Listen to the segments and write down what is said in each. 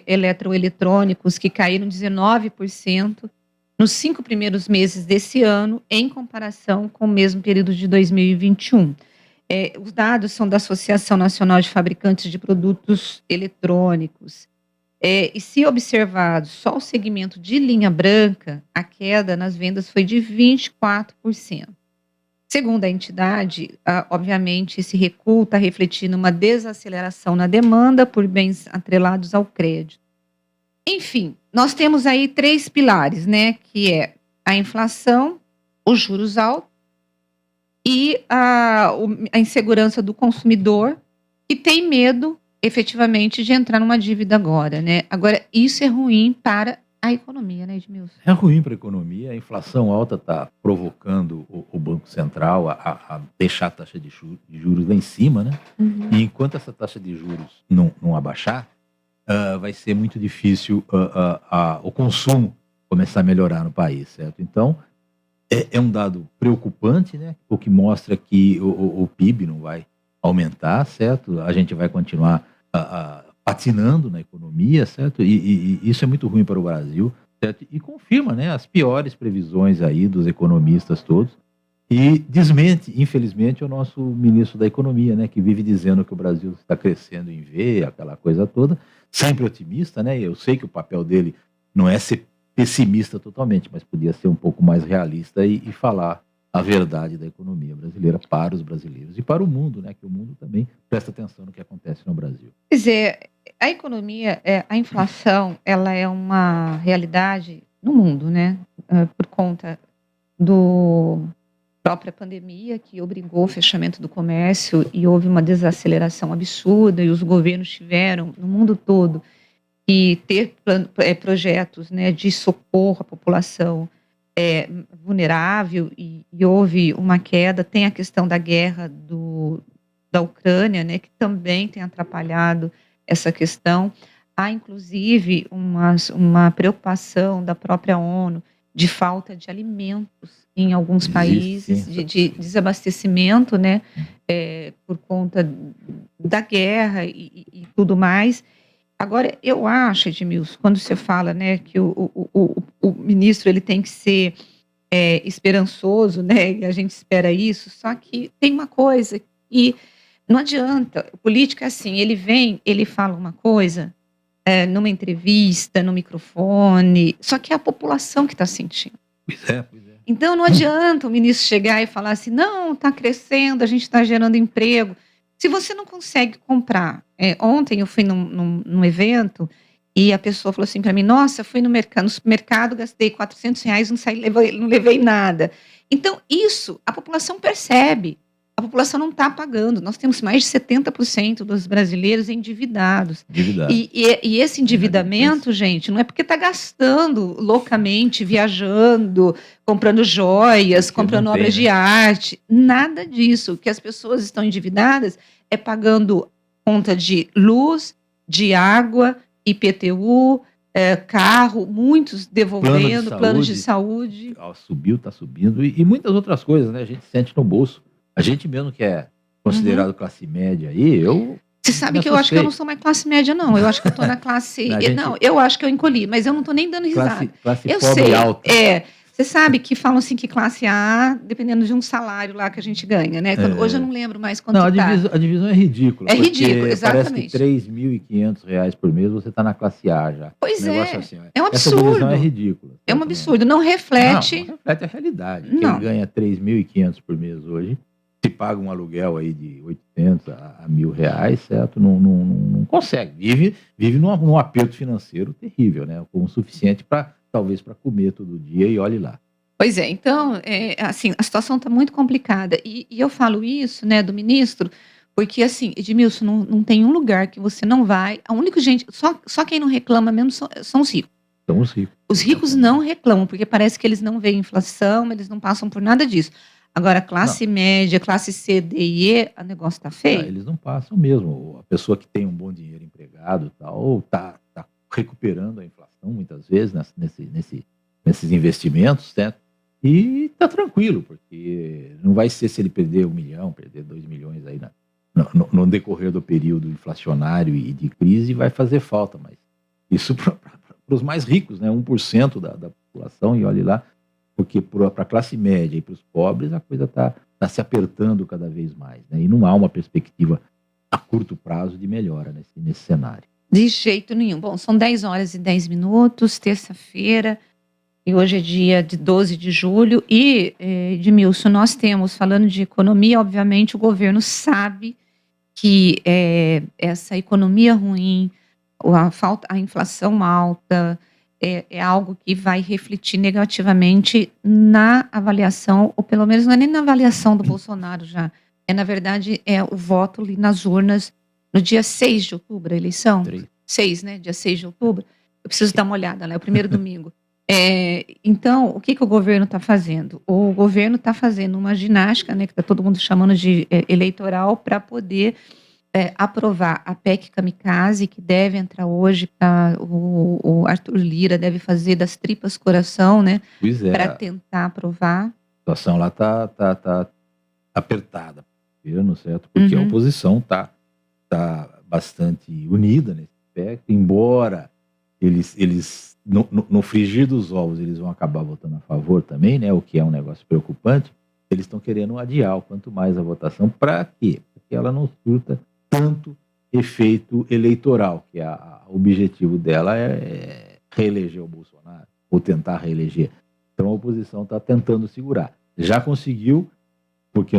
eletroeletrônicos, que caíram 19% nos 5 primeiros meses desse ano, em comparação com o mesmo período de 2021. Os dados são da Associação Nacional de Fabricantes de Produtos Eletrônicos. E se observado só o segmento de linha branca, a queda nas vendas foi de 24%. Segundo a entidade, obviamente, esse recuo está refletindo uma desaceleração na demanda por bens atrelados ao crédito. Enfim, nós temos aí 3 pilares, né? Que é a inflação, os juros altos e a insegurança do consumidor, que tem medo, efetivamente, de entrar numa dívida agora, né? Agora, isso é ruim para a economia, né, Edmilson? É ruim para a economia, a inflação alta está provocando o Banco Central a deixar a taxa de juros lá em cima, né? E enquanto essa taxa de juros não abaixar, vai ser muito difícil o consumo começar a melhorar no país, certo? Então, é um dado preocupante, né? O que mostra que o PIB não vai aumentar, certo? A gente vai continuar patinando na economia, certo? E isso é muito ruim para o Brasil, certo? E confirma, né, as piores previsões aí dos economistas todos e desmente, infelizmente, o nosso ministro da Economia, né, que vive dizendo que o Brasil está crescendo em V, aquela coisa toda, sempre otimista, né? Eu sei que o papel dele não é ser pessimista totalmente, mas podia ser um pouco mais realista e falar a verdade da economia brasileira para os brasileiros e para o mundo, né? Que o mundo também presta atenção no que acontece no Brasil. Quer dizer, a economia, a inflação, ela é uma realidade no mundo, né? Por conta do própria pandemia, que obrigou o fechamento do comércio e houve uma desaceleração absurda, e os governos tiveram, no mundo todo, que ter projetos, né, de socorro à população vulnerável, e houve uma queda. Tem a questão da guerra da Ucrânia, né, que também tem atrapalhado essa questão. Há, inclusive, uma preocupação da própria ONU de falta de alimentos em alguns países, de desabastecimento, né, por conta da guerra e tudo mais. Agora, eu acho, Edmilson, quando você fala, né, que o ministro ele tem que ser esperançoso, né, e a gente espera isso, só que tem uma coisa que não adianta. O político é assim, ele vem, ele fala uma coisa numa entrevista, no microfone, só que é a população que está sentindo. Pois é. Então, não adianta o ministro chegar e falar assim, não, está crescendo, a gente está gerando emprego. Se você não consegue comprar. Ontem eu fui num evento e a pessoa falou assim para mim, nossa, fui no supermercado, gastei R$400, não levei nada. Então, isso a população percebe. A população não está pagando. Nós temos mais de 70% dos brasileiros endividados. E esse endividamento, gente, não é porque está gastando loucamente, viajando, comprando joias, comprando obras de arte. Nada disso. O que as pessoas estão endividadas é pagando conta de luz, de água, IPTU, carro, muitos devolvendo, planos de saúde. Subiu, está subindo. E muitas outras coisas, né? A gente sente no bolso. A gente mesmo que é considerado classe média aí, Você sabe que eu acho que eu não sou mais classe média, não. Eu acho que eu estou na classe... Não, eu acho que eu encolhi, mas eu não estou nem dando risada. Classe eu pobre sei, alta. Você sabe que falam assim que classe A, dependendo de um salário lá que a gente ganha, né? Hoje eu não lembro mais quanto a divisão é ridícula. É ridícula, exatamente. Parece que R$3.500 por mês você está na classe A já. Pois assim, é um absurdo. Essa divisão é ridícula. É um absurdo, não reflete... Não reflete a realidade. Quem ganha R$3.500 por mês hoje, se paga um aluguel aí de R$800 a R$1.000, certo? Não consegue. Vive num aperto financeiro terrível, né? O suficiente talvez para comer todo dia e olhe lá. Pois é, então, assim, a situação está muito complicada. E eu falo isso, né, do ministro, porque, assim, Edmilson, não tem um lugar que você não vai. A única gente, só quem não reclama mesmo são os ricos. São os ricos. Os ricos não reclamam, porque parece que eles não veem inflação, eles não passam por nada disso. Agora, classe média, classe C, D e E, o negócio está feio. Eles não passam mesmo. A pessoa que tem um bom dinheiro empregado está recuperando a inflação, muitas vezes, nesses investimentos, certo? E está tranquilo, porque não vai ser se ele perder 1 milhão, perder 2 milhões aí no decorrer do período inflacionário e de crise, vai fazer falta, mas Isso para os mais ricos, né? 1% da população, e olhe lá, porque para a classe média e para os pobres a coisa está se apertando cada vez mais, né? E não há uma perspectiva a curto prazo de melhora nesse cenário. De jeito nenhum. Bom, são 10 horas e 10 minutos, terça-feira, e hoje é dia de 12 de julho. E, Edmilson, nós temos, falando de economia, obviamente o governo sabe que essa economia ruim, a inflação alta, é algo que vai refletir negativamente na avaliação, ou pelo menos não é nem na avaliação do Bolsonaro já, na verdade, o voto ali nas urnas no dia 6 de outubro, a eleição. 6, né? Dia 6 de outubro. Eu preciso dar uma olhada, né? O primeiro domingo. Então, o que o governo está fazendo? O governo está fazendo uma ginástica, né, que está todo mundo chamando de eleitoral, para poder aprovar a PEC Kamikaze, que deve entrar hoje, o Arthur Lira deve fazer das tripas coração, né, para tentar aprovar. A situação lá está apertada, governo, certo? Porque a oposição está bastante unida nesse aspecto, embora eles no frigir dos ovos, eles vão acabar votando a favor também, né? O que é um negócio preocupante. Eles estão querendo adiar o quanto mais a votação. Para quê? Porque ela não surta tanto efeito eleitoral, que o objetivo dela é reeleger o Bolsonaro, ou tentar reeleger. Então a oposição está tentando segurar. Já conseguiu, porque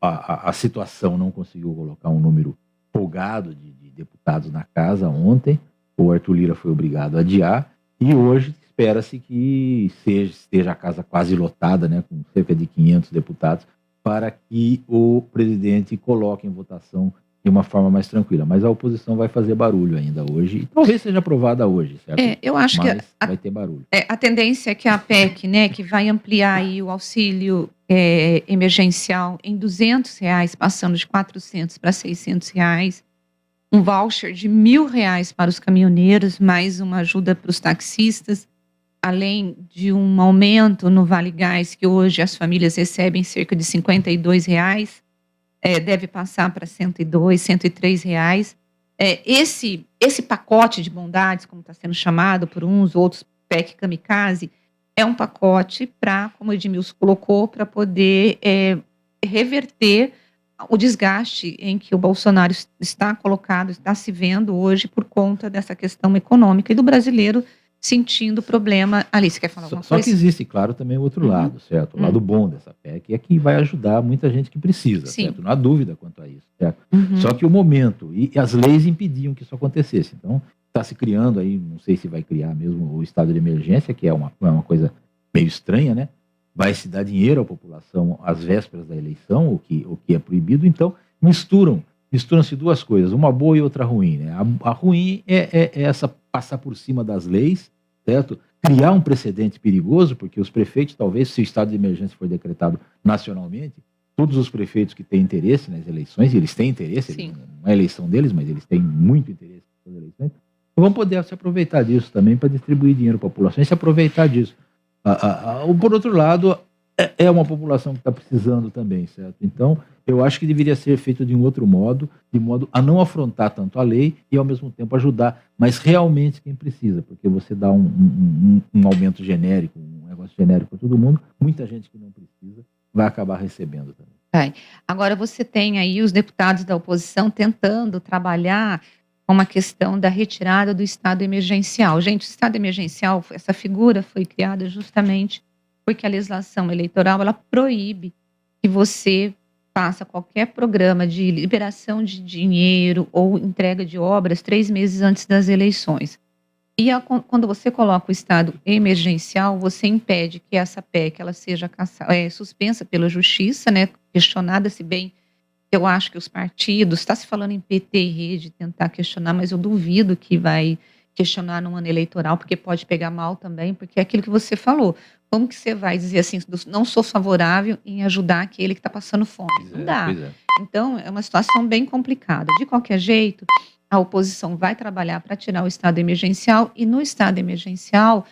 a situação não conseguiu colocar um número folgado de deputados na casa ontem. O Arthur Lira foi obrigado a adiar, e hoje espera-se que esteja a casa quase lotada, né, com cerca de 500 deputados, para que o presidente coloque em votação de uma forma mais tranquila. Mas a oposição vai fazer barulho ainda hoje, e talvez seja aprovada hoje, certo? Eu acho que vai ter barulho. A tendência é que a PEC, né, que vai ampliar aí o auxílio emergencial em R$200, passando de R$400 para R$600, um voucher de R$1.000 para os caminhoneiros, mais uma ajuda para os taxistas, além de um aumento no Vale Gás, que hoje as famílias recebem cerca de R$52, deve passar para R$102, R$103. Esse pacote de bondades, como está sendo chamado por uns, outros, PEC Kamikaze, é um pacote para, como o Edmilson colocou, para poder reverter o desgaste em que o Bolsonaro está colocado, está se vendo hoje por conta dessa questão econômica e do brasileiro sentindo problema. Ali, você quer falar alguma coisa? Só que existe, claro, também o outro lado, certo? O lado bom dessa PEC é que vai ajudar muita gente que precisa, certo? Não há dúvida quanto a isso, certo? Só que o momento e as leis impediam que isso acontecesse. Então, está se criando aí, não sei se vai criar mesmo o estado de emergência, que é uma coisa meio estranha, né? Vai se dar dinheiro à população às vésperas da eleição, o que é proibido. Então, misturam-se duas coisas, uma boa e outra ruim, né? A ruim é essa passar por cima das leis, certo? Criar um precedente perigoso, porque os prefeitos, talvez, se o estado de emergência for decretado nacionalmente, todos os prefeitos que têm interesse nas eleições, e eles têm interesse, não é a eleição deles, mas eles têm muito interesse nas eleições, vão poder se aproveitar disso também para distribuir dinheiro para a população e se aproveitar disso. Por outro lado, é uma população que está precisando também, certo? Então, eu acho que deveria ser feito de um outro modo, de modo a não afrontar tanto a lei e, ao mesmo tempo, ajudar, mas realmente quem precisa, porque você dá um aumento genérico, um negócio genérico para todo mundo, muita gente que não precisa vai acabar recebendo também. Agora, você tem aí os deputados da oposição tentando trabalhar com uma questão da retirada do estado emergencial. Gente, o estado emergencial, essa figura foi criada justamente porque a legislação eleitoral, ela proíbe que você faça qualquer programa de liberação de dinheiro ou entrega de obras 3 meses antes das eleições. E quando você coloca o estado emergencial, você impede que essa PEC ela seja suspensa pela justiça, né, questionada, se bem eu acho que os partidos, está se falando em PT e Rede, tentar questionar, mas eu duvido que vai questionar no ano eleitoral, porque pode pegar mal também, porque é aquilo que você falou. Como que você vai dizer assim, não sou favorável em ajudar aquele que está passando fome? Não dá. Então, é uma situação bem complicada. De qualquer jeito, a oposição vai trabalhar para tirar o estado emergencial, e no estado emergencial,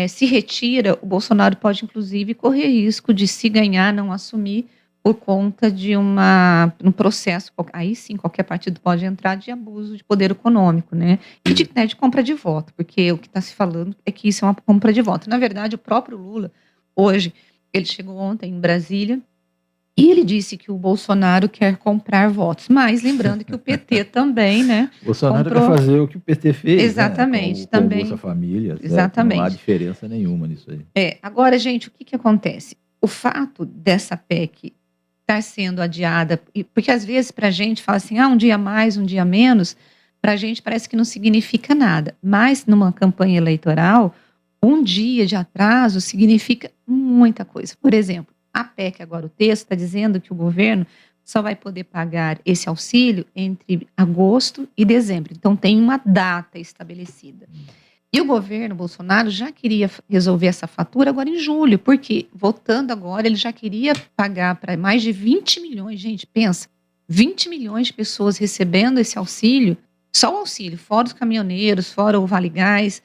se retira, o Bolsonaro pode, inclusive, correr risco de, se ganhar, não assumir, por conta de um processo, aí sim qualquer partido pode entrar, de abuso de poder econômico, né? E de compra de voto, porque o que está se falando é que isso é uma compra de voto. Na verdade, o próprio Lula, hoje, ele chegou ontem em Brasília, e ele disse que o Bolsonaro quer comprar votos. Mas lembrando que o PT também, né? O Bolsonaro quer fazer o que o PT fez, exatamente, né? Com também. o Bolsa Família, certo? Exatamente. Não há diferença nenhuma nisso aí. Agora, gente, o que acontece? O fato dessa PEC estar sendo adiada, porque às vezes para a gente fala assim, um dia mais, um dia menos, para a gente parece que não significa nada. Mas numa campanha eleitoral, um dia de atraso significa muita coisa. Por exemplo, a PEC, agora o texto está dizendo que o governo só vai poder pagar esse auxílio entre agosto e dezembro. Então tem uma data estabelecida. E o governo Bolsonaro já queria resolver essa fatura agora em julho, porque votando agora ele já queria pagar para mais de 20 milhões, gente, pensa, 20 milhões de pessoas recebendo esse auxílio, só o auxílio, fora os caminhoneiros, fora o Vale Gás,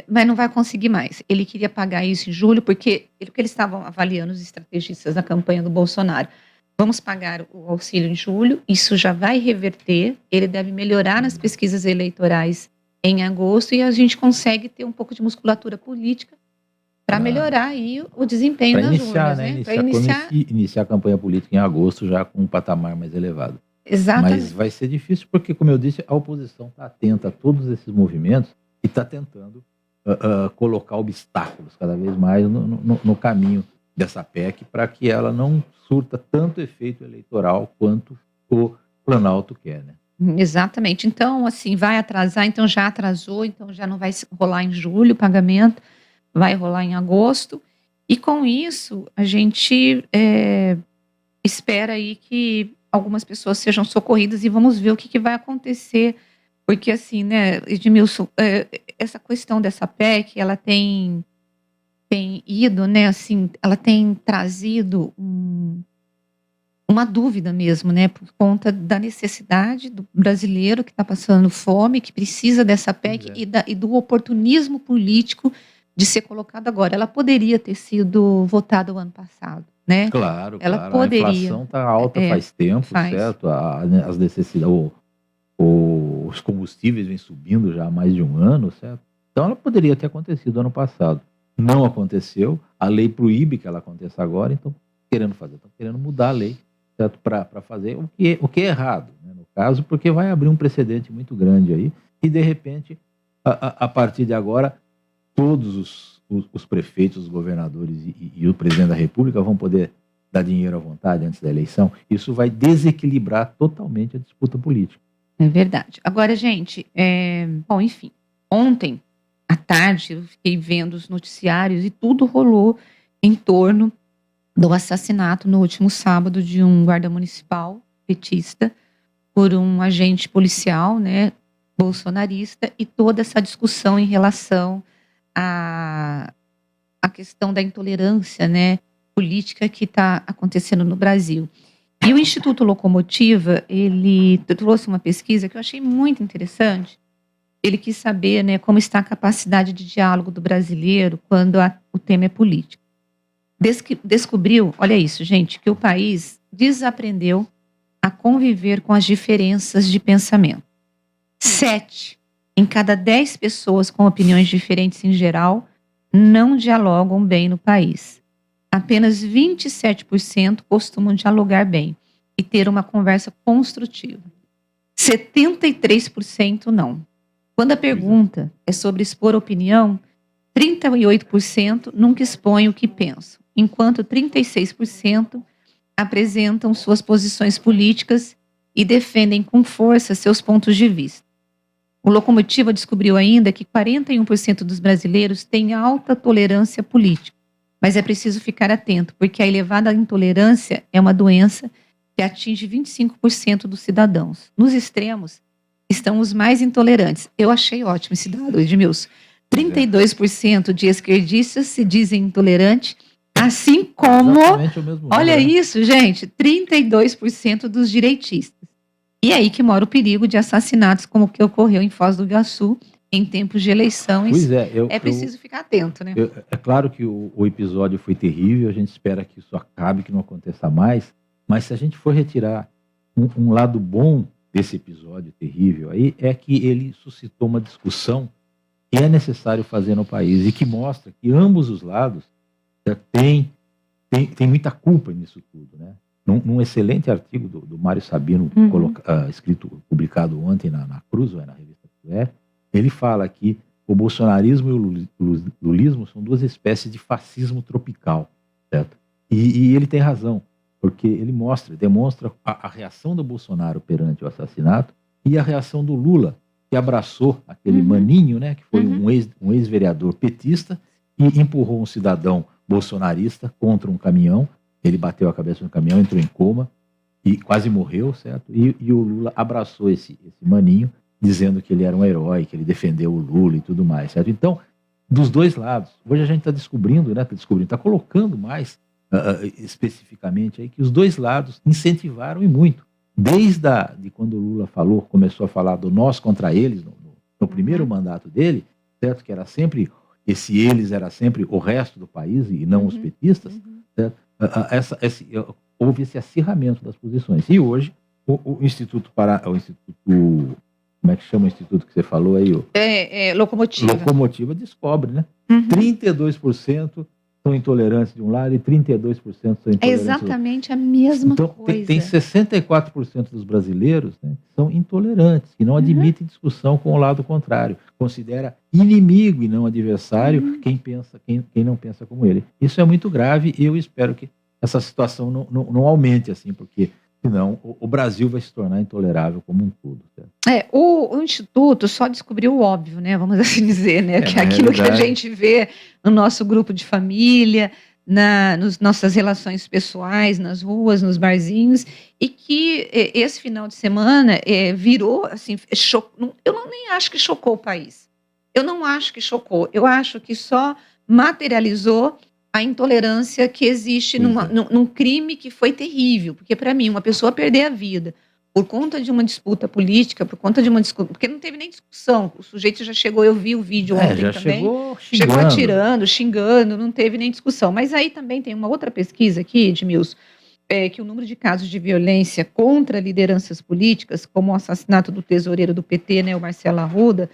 mas não vai conseguir mais. Ele queria pagar isso em julho, porque eles estavam avaliando, os estrategistas da campanha do Bolsonaro. Vamos pagar o auxílio em julho, isso já vai reverter, ele deve melhorar nas pesquisas eleitorais em agosto, e a gente consegue ter um pouco de musculatura política para melhorar aí o desempenho das urnas, né? Para iniciar a campanha política em agosto já com um patamar mais elevado. Exatamente. Mas vai ser difícil porque, como eu disse, a oposição está atenta a todos esses movimentos e está tentando colocar obstáculos cada vez mais no caminho dessa PEC para que ela não surta tanto efeito eleitoral quanto o Planalto quer, né? Exatamente. Então, assim, vai atrasar, então já atrasou, então já não vai rolar em julho o pagamento, vai rolar em agosto. E com isso, a gente espera aí que algumas pessoas sejam socorridas e vamos ver o que vai acontecer. Porque, assim, né, Edmilson, essa questão dessa PEC, ela tem ido, né, assim, ela tem trazido uma dúvida mesmo, né, por conta da necessidade do brasileiro que está passando fome, que precisa dessa PEC e do oportunismo político de ser colocado agora. Ela poderia ter sido votada o ano passado, né? Claro, ela poderia. A inflação está alta faz tempo, certo? As necessidades, os combustíveis vêm subindo já há mais de um ano, certo? Então ela poderia ter acontecido ano passado. Não aconteceu, a lei proíbe que ela aconteça agora, então estão querendo mudar a lei, certo? Para fazer o que é errado, né, no caso, porque vai abrir um precedente muito grande aí, e de repente, a partir de agora, todos os prefeitos, os governadores e o presidente da República vão poder dar dinheiro à vontade antes da eleição. Isso vai desequilibrar totalmente a disputa política. É verdade. Agora, gente, bom, enfim, ontem à tarde eu fiquei vendo os noticiários e tudo rolou em torno do assassinato no último sábado de um guarda municipal petista por um agente policial, né, bolsonarista, e toda essa discussão em relação à questão da intolerância, né, política que está acontecendo no Brasil. E o Instituto Locomotiva, ele trouxe uma pesquisa que eu achei muito interessante. Ele quis saber, né, como está a capacidade de diálogo do brasileiro quando o tema é político. Descobriu, olha isso, gente, que o país desaprendeu a conviver com as diferenças de pensamento. 7 em cada 10 pessoas com opiniões diferentes em geral não dialogam bem no país. Apenas 27% costumam dialogar bem e ter uma conversa construtiva. 73% não. Quando a pergunta é sobre expor opinião, 38% nunca expõem o que pensam, enquanto 36% apresentam suas posições políticas e defendem com força seus pontos de vista. O Locomotiva descobriu ainda que 41% dos brasileiros têm alta tolerância política, mas é preciso ficar atento, porque a elevada intolerância é uma doença que atinge 25% dos cidadãos. Nos extremos estão os mais intolerantes. Eu achei ótimo esse dado, Edmilson. 32% de esquerdistas se dizem intolerantes, assim como, olha isso, gente, 32% dos direitistas. E é aí que mora o perigo de assassinatos como o que ocorreu em Foz do Iguaçu em tempos de eleições. Pois é, É preciso ficar atento, né? É claro que o episódio foi terrível, a gente espera que isso acabe, que não aconteça mais, mas se a gente for retirar um lado bom desse episódio terrível aí, é que ele suscitou uma discussão que é necessário fazer no país e que mostra que ambos os lados têm muita culpa nisso tudo, né? Num excelente artigo do Mário Sabino, publicado ontem na Cruz, na revista Crué, ele fala que o bolsonarismo e o lulismo são duas espécies de fascismo tropical, certo? E ele tem razão, porque ele demonstra a reação do Bolsonaro perante o assassinato e a reação do Lula, que abraçou aquele maninho, né, que foi um ex-vereador petista e empurrou um cidadão bolsonarista contra um caminhão. Ele bateu a cabeça no caminhão, entrou em coma e quase morreu, certo? E o Lula abraçou esse maninho, dizendo que ele era um herói, que ele defendeu o Lula e tudo mais, certo? Então, dos dois lados, hoje a gente está descobrindo, né? Está colocando mais especificamente aí que os dois lados incentivaram e muito. Desde quando o Lula começou a falar do nós contra eles, no primeiro mandato dele, certo? Que era sempre, eles era sempre o resto do país e não os petistas, certo? Houve esse acirramento das posições. E hoje, o Instituto, como é que chama o instituto que você falou aí? Locomotiva. Locomotiva descobre, né? 32% são intolerantes de um lado e 32% são intolerantes do outro. É exatamente a mesma coisa. Então, tem 64% dos brasileiros, né, que são intolerantes, que não admitem discussão com o lado contrário. Considera inimigo e não adversário quem não pensa como ele. Isso é muito grave e eu espero que essa situação não aumente assim, porque senão o Brasil vai se tornar intolerável como um todo. Certo? O Instituto só descobriu o óbvio, né? Vamos assim dizer, né? Que é aquilo que a gente vê no nosso grupo de família, nas nossas relações pessoais, nas ruas, nos barzinhos, e que esse final de semana virou, assim, eu nem acho que chocou o país. Eu não acho que chocou. Eu acho que só materializou a intolerância que existe num crime que foi terrível, porque para mim, uma pessoa perder a vida por conta de uma disputa política, porque não teve nem discussão, o sujeito já chegou, eu vi o vídeo ontem já também, chegou atirando, xingando, não teve nem discussão, mas aí também tem uma outra pesquisa aqui, Edmilson, que o número de casos de violência contra lideranças políticas, como o assassinato do tesoureiro do PT, né, o Marcelo Arruda,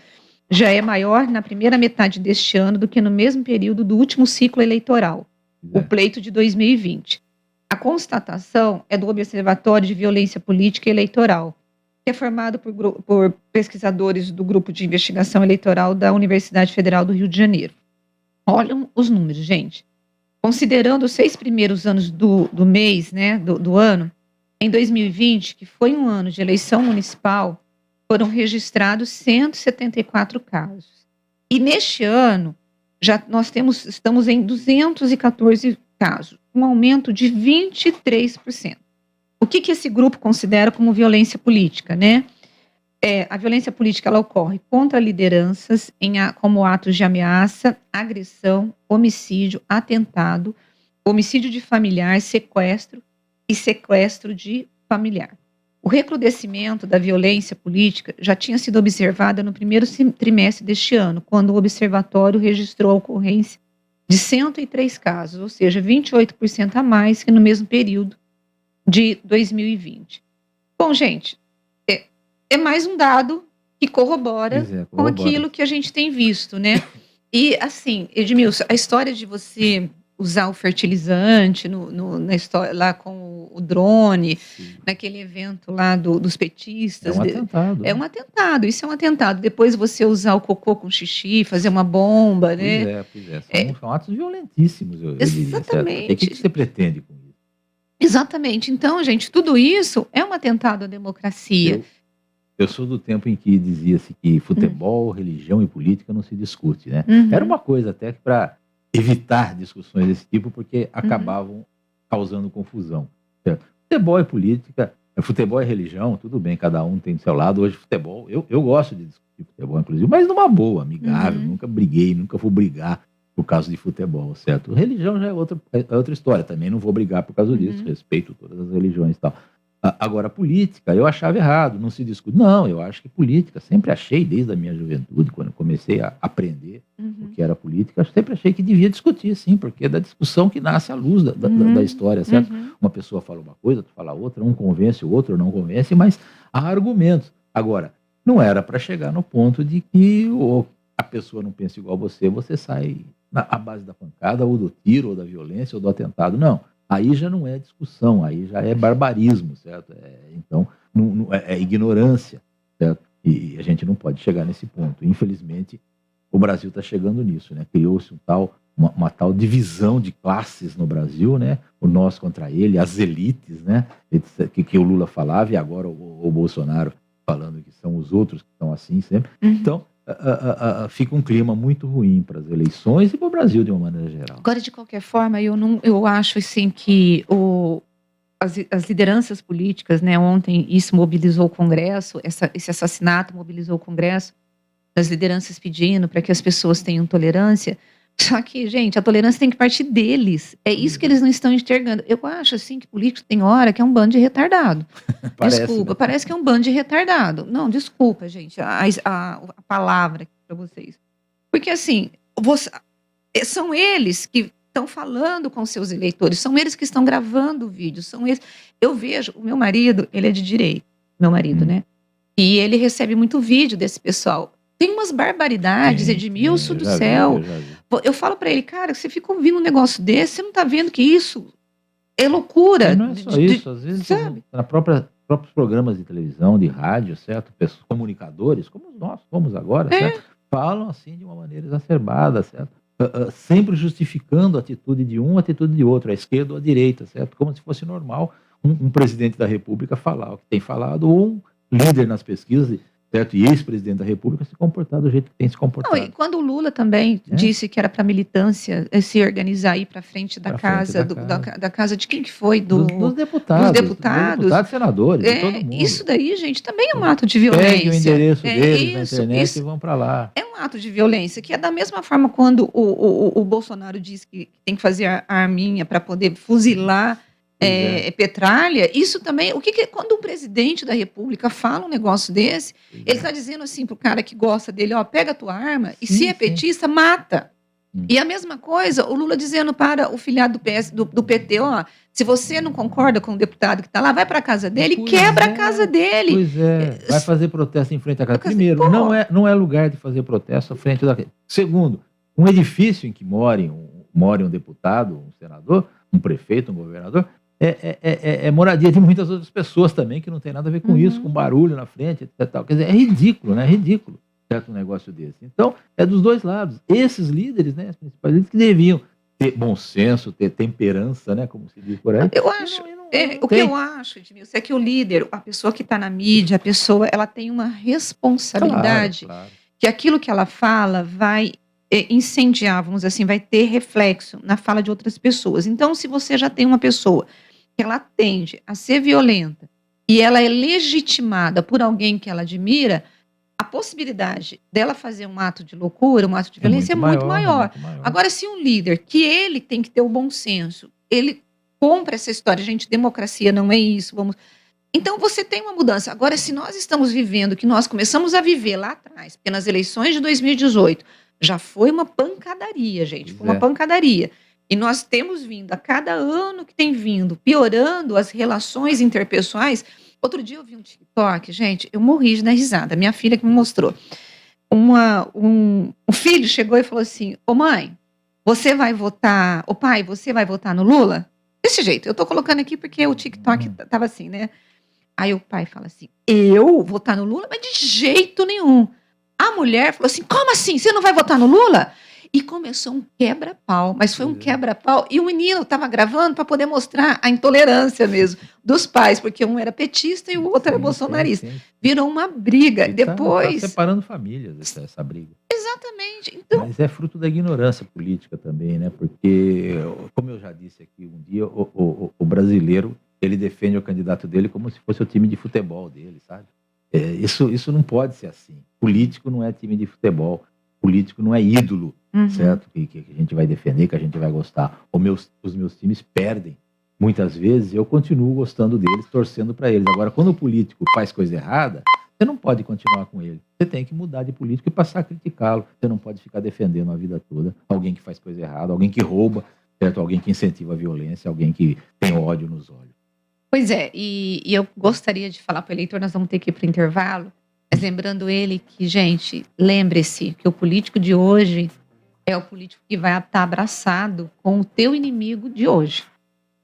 já é maior na primeira metade deste ano do que no mesmo período do último ciclo eleitoral, o pleito de 2020. A constatação é do Observatório de Violência Política e Eleitoral, que é formado por pesquisadores do Grupo de Investigação Eleitoral da Universidade Federal do Rio de Janeiro. Olham os números, gente. Considerando os 6 primeiros anos do mês, né, do ano, em 2020, que foi um ano de eleição municipal, foram registrados 174 casos. E neste ano, nós estamos em 214 casos, um aumento de 23%. O que esse grupo considera como violência política, né? A violência política ela ocorre contra lideranças como atos de ameaça, agressão, homicídio, atentado, homicídio de familiar, sequestro e sequestro de familiar. O recrudescimento da violência política já tinha sido observado no primeiro trimestre deste ano, quando o observatório registrou a ocorrência de 103 casos, ou seja, 28% a mais que no mesmo período de 2020. Bom, gente, é mais um dado que corrobora com aquilo que a gente tem visto, né? E, assim, Edmilson, a história de você usar o fertilizante na história, lá com o drone, naquele evento lá dos petistas. É um atentado. É um atentado, isso é um atentado. Depois você usar o cocô com xixi, fazer uma bomba, né? Pois é. São atos violentíssimos, eu exatamente. Diria. O que você pretende com isso? Exatamente. Então, gente, tudo isso é um atentado à democracia. Eu sou do tempo em que dizia-se que futebol, religião e política não se discute, né? Era uma coisa até que para evitar discussões desse tipo, porque acabavam causando confusão. Futebol é política, futebol é religião, tudo bem, cada um tem do seu lado. Hoje, futebol, eu gosto de discutir futebol, inclusive, mas numa boa, amigável, nunca briguei, nunca vou brigar por causa de futebol, certo? Religião já é outra história, também não vou brigar por causa disso, respeito todas as religiões e tal. Agora, política, eu achava errado, não se discute. Não, eu acho que política, sempre achei, desde a minha juventude, quando eu comecei a aprender o que era política, eu sempre achei que devia discutir, sim, porque é da discussão que nasce a luz da história, certo? Uma pessoa fala uma coisa, tu fala outra, um convence o outro, não convence, mas há argumentos. Agora, não era para chegar no ponto de que a pessoa não pensa igual você sai à base da pancada, ou do tiro, ou da violência, ou do atentado. Não. Aí já não é discussão, aí já é barbarismo, certo? Então, é ignorância, certo? E a gente não pode chegar nesse ponto. Infelizmente, o Brasil está chegando nisso, né? Criou-se uma tal divisão de classes no Brasil, né? O nós contra ele, as elites, né? Que o Lula falava, e agora o Bolsonaro falando que são os outros que estão assim sempre. Então, fica um clima muito ruim para as eleições e para o Brasil de uma maneira geral. Agora, de qualquer forma, eu acho assim que as lideranças políticas, né, ontem isso mobilizou o Congresso, esse assassinato mobilizou o Congresso, as lideranças pedindo para que as pessoas tenham tolerância. Só que, gente, a tolerância tem que partir deles. É isso que eles não estão enxergando. Eu acho, assim, que político tem hora que é um bando de retardado. Desculpa, parece que é um bando de retardado. Não, desculpa, gente, a palavra aqui para vocês. Porque, assim, são eles que estão falando com seus eleitores, são eles que estão gravando vídeos, são eles. Eu vejo, o meu marido, ele é de direita, meu marido, né? E ele recebe muito vídeo desse pessoal. Tem umas barbaridades, Edmilson do céu. Eu falo para ele, cara, você fica ouvindo um negócio desse, você não tá vendo que isso é loucura. Não é só isso, às vezes, na próprios programas de televisão, de rádio, certo? Comunicadores, como nós somos agora, certo? Falam assim de uma maneira exacerbada, certo? Sempre justificando a atitude de um, a atitude de outro, a esquerda ou a direita, certo? Como se fosse normal um presidente da República falar o que tem falado, ou um líder nas pesquisas, certo? E ex-presidente da República se comportar do jeito que tem se comportado. Não, e quando o Lula também disse que era para a militância se organizar aí para frente da casa, da casa de quem que foi? Dos deputados. Dos deputados, senadores, de todo mundo. Isso daí, gente, também é um ato de violência. Pegue o endereço deles na internet e vão para lá. É um ato de violência, que é da mesma forma quando o Bolsonaro diz que tem que fazer a arminha para poder fuzilar Petralha, isso também, quando o presidente da República fala um negócio desse, ele está dizendo assim pro cara que gosta dele, ó, pega a tua arma e se é petista, mata. E a mesma coisa, o Lula dizendo para o filiado do PT, ó, se você não concorda com o deputado que está lá, vai para a casa dele e quebra a casa dele. Pois é, vai fazer protesto em frente à casa. Primeiro, não é lugar de fazer protesto à frente da casa. Segundo, um edifício em que more um deputado, um senador, um prefeito, um governador, é moradia de muitas outras pessoas também, que não tem nada a ver com isso, com barulho na frente, etc. Quer dizer, é ridículo, né? É ridículo, certo, um negócio desse. Então, é dos dois lados. Esses líderes, né, os principais líderes, que deviam ter bom senso, ter temperança, né, como se diz por aí. Eu acho, o que eu acho, Edmilson, é que o líder, a pessoa que está na mídia, ela tem uma responsabilidade, que aquilo que ela fala vai incendiar, vamos dizer assim, vai ter reflexo na fala de outras pessoas. Então, se você já tem uma pessoa que ela tende a ser violenta e ela é legitimada por alguém que ela admira, a possibilidade dela fazer um ato de loucura, um ato de violência é muito maior. Agora, se um líder, que ele tem que ter o bom senso, ele compra essa história, gente, democracia não é isso, Então, você tem uma mudança. Agora, se nós estamos vivendo, que nós começamos a viver lá atrás, porque nas eleições de 2018 já foi uma pancadaria, gente, foi uma pancadaria. E nós temos vindo, a cada ano que tem vindo, piorando as relações interpessoais. Outro dia eu vi um TikTok, gente, eu morri de dar risada, minha filha que me mostrou. Um filho chegou e falou assim, ô mãe, você vai votar, ô pai, você vai votar no Lula? Desse jeito, eu tô colocando aqui porque o TikTok tava assim, né? Aí o pai fala assim, eu votar no Lula? Mas de jeito nenhum. A mulher falou assim, como assim, você não vai votar no Lula? E começou um quebra-pau, mas foi um quebra-pau. E o menino estava gravando para poder mostrar a intolerância mesmo dos pais, porque um era petista e o outro era bolsonarista. Virou uma briga. Depois. Tá separando famílias essa briga. Exatamente. Então... Mas é fruto da ignorância política também, né? Porque, como eu já disse aqui um dia, o brasileiro, ele defende o candidato dele como se fosse o time de futebol dele, sabe? Isso não pode ser assim. Político não é time de futebol. Político não é ídolo, certo? Que a gente vai defender, que a gente vai gostar. Os meus times perdem, muitas vezes eu continuo gostando deles, torcendo para eles. Agora, quando o político faz coisa errada, você não pode continuar com ele. Você tem que mudar de político e passar a criticá-lo. Você não pode ficar defendendo a vida toda alguém que faz coisa errada, alguém que rouba, certo? Alguém que incentiva a violência, alguém que tem ódio nos olhos. Pois é, e eu gostaria de falar para o eleitor, nós vamos ter que ir para o intervalo, mas lembrando ele que, gente, lembre-se que o político de hoje é o político que vai estar abraçado com o teu inimigo de hoje,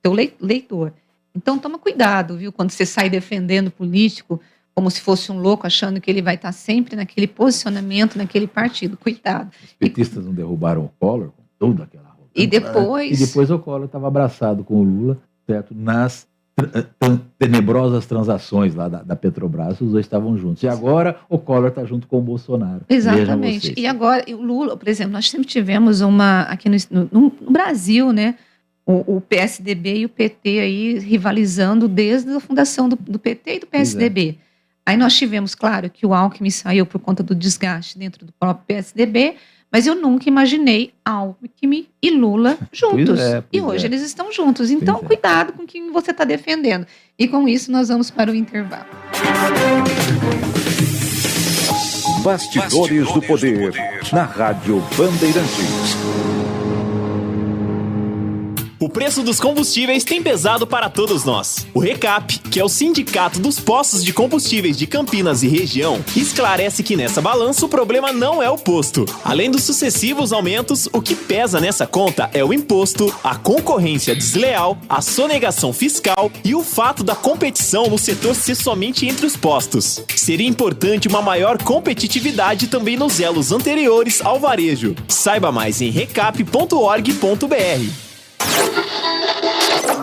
teu leitor. Então toma cuidado, viu, quando você sai defendendo o político como se fosse um louco, achando que ele vai estar sempre naquele posicionamento, naquele partido. Cuidado. Os petistas não derrubaram o Collor com toda aquela roupa. E depois o Collor estava abraçado com o Lula, certo? Nas tenebrosas transações lá da Petrobras, os dois estavam juntos. E agora o Collor está junto com o Bolsonaro. Exatamente. E agora, o Lula, por exemplo, nós sempre tivemos aqui no Brasil, né? O PSDB e o PT aí rivalizando desde a fundação do PT e do PSDB. Aí nós tivemos, claro, que o Alckmin saiu por conta do desgaste dentro do próprio PSDB, mas eu nunca imaginei Alckmin e Lula juntos. E hoje eles estão juntos. Então, cuidado com quem você está defendendo. E com isso, nós vamos para o intervalo. Bastidores do Poder, na Rádio Bandeirantes. O preço dos combustíveis tem pesado para todos nós. O RECAP, que é o Sindicato dos Postos de Combustíveis de Campinas e região, esclarece que nessa balança o problema não é o posto. Além dos sucessivos aumentos, o que pesa nessa conta é o imposto, a concorrência desleal, a sonegação fiscal e o fato da competição no setor ser somente entre os postos. Seria importante uma maior competitividade também nos elos anteriores ao varejo. Saiba mais em recap.org.br.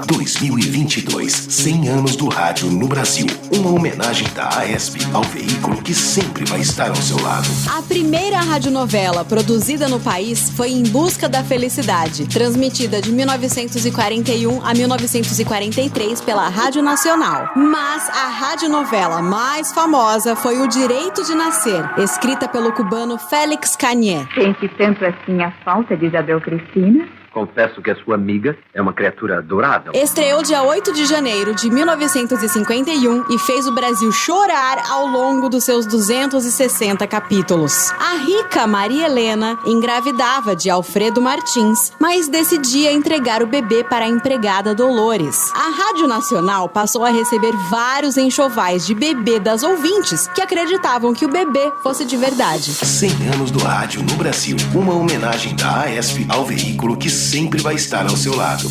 2022, 100 anos do rádio no Brasil. Uma homenagem da AESP ao veículo que sempre vai estar ao seu lado. A primeira radionovela produzida no país foi Em Busca da Felicidade, transmitida de 1941 a 1943 pela Rádio Nacional. Mas a radionovela mais famosa foi O Direito de Nascer, escrita pelo cubano Félix Cañé. Sente tanto assim a falta de Isabel Cristina? Confesso que a sua amiga é uma criatura adorável. Estreou dia 8 de janeiro de 1951 e fez o Brasil chorar ao longo dos seus 260 capítulos. A rica Maria Helena engravidava de Alfredo Martins, mas decidia entregar o bebê para a empregada Dolores. A Rádio Nacional passou a receber vários enxovais de bebê das ouvintes que acreditavam que o bebê fosse de verdade. 100 anos do rádio no Brasil. Uma homenagem da AESP ao veículo que sempre vai estar ao seu lado.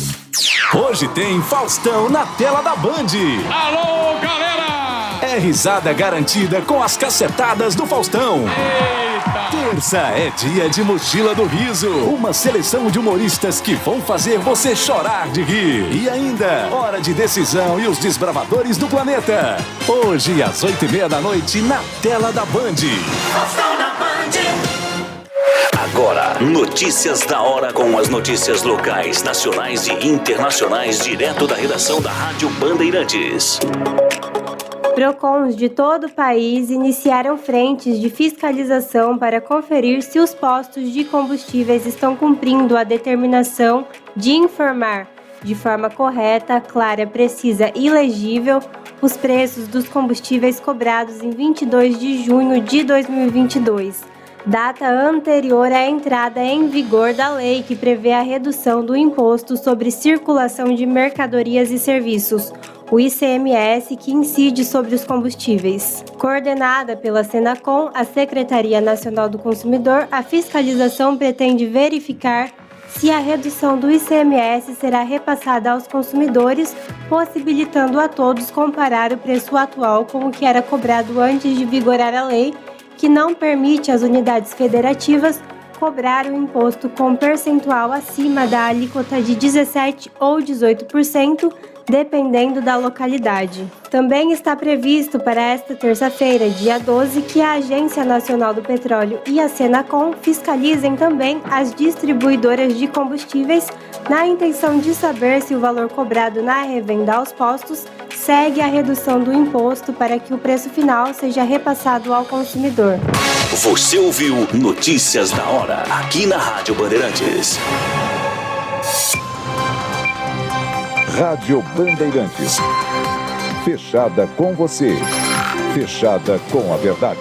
Hoje tem Faustão na tela da Band. Alô, galera! É risada garantida com as cacetadas do Faustão. Eita! Terça é dia de Mochila do Riso. Uma seleção de humoristas que vão fazer você chorar de rir. E ainda, Hora de Decisão e os Desbravadores do Planeta. Hoje, às 20h30 na tela da Band. Faustão na Band. Agora, notícias da hora com as notícias locais, nacionais e internacionais, direto da redação da Rádio Bandeirantes. PROCONs de todo o país iniciaram frentes de fiscalização para conferir se os postos de combustíveis estão cumprindo a determinação de informar de forma correta, clara, precisa e legível os preços dos combustíveis cobrados em 22 de junho de 2022. Data anterior à entrada em vigor da lei que prevê a redução do imposto sobre circulação de mercadorias e serviços, o ICMS, que incide sobre os combustíveis. Coordenada pela Senacom, a Secretaria Nacional do Consumidor, a fiscalização pretende verificar se a redução do ICMS será repassada aos consumidores, possibilitando a todos comparar o preço atual com o que era cobrado antes de vigorar a lei, que não permite às unidades federativas cobrar o imposto com percentual acima da alíquota de 17% ou 18%, dependendo da localidade. Também está previsto para esta terça-feira, dia 12, que a Agência Nacional do Petróleo e a Senacom fiscalizem também as distribuidoras de combustíveis na intenção de saber se o valor cobrado na revenda aos postos segue a redução do imposto para que o preço final seja repassado ao consumidor. Você ouviu Notícias da Hora, aqui na Rádio Bandeirantes. Rádio Bandeirantes. Fechada com você. Fechada com a verdade.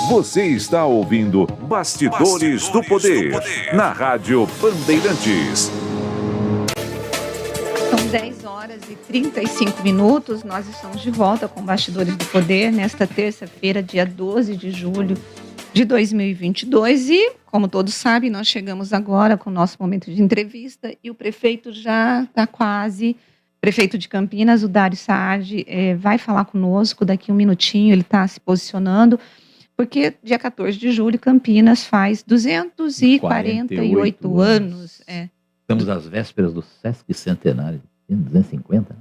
Você está ouvindo Bastidores do Poder, na Rádio Bandeirantes. São 10 horas e 35 minutos. Nós estamos de volta com Bastidores do Poder nesta terça-feira, dia 12 de julho de 2022. E, como todos sabem, nós chegamos agora com o nosso momento de entrevista e o prefeito já está quase... Prefeito de Campinas, o Dário Saad, vai falar conosco daqui um minutinho. Ele está se posicionando, porque dia 14 de julho, Campinas faz 248 anos. Estamos às vésperas do Sesc Centenário. 250?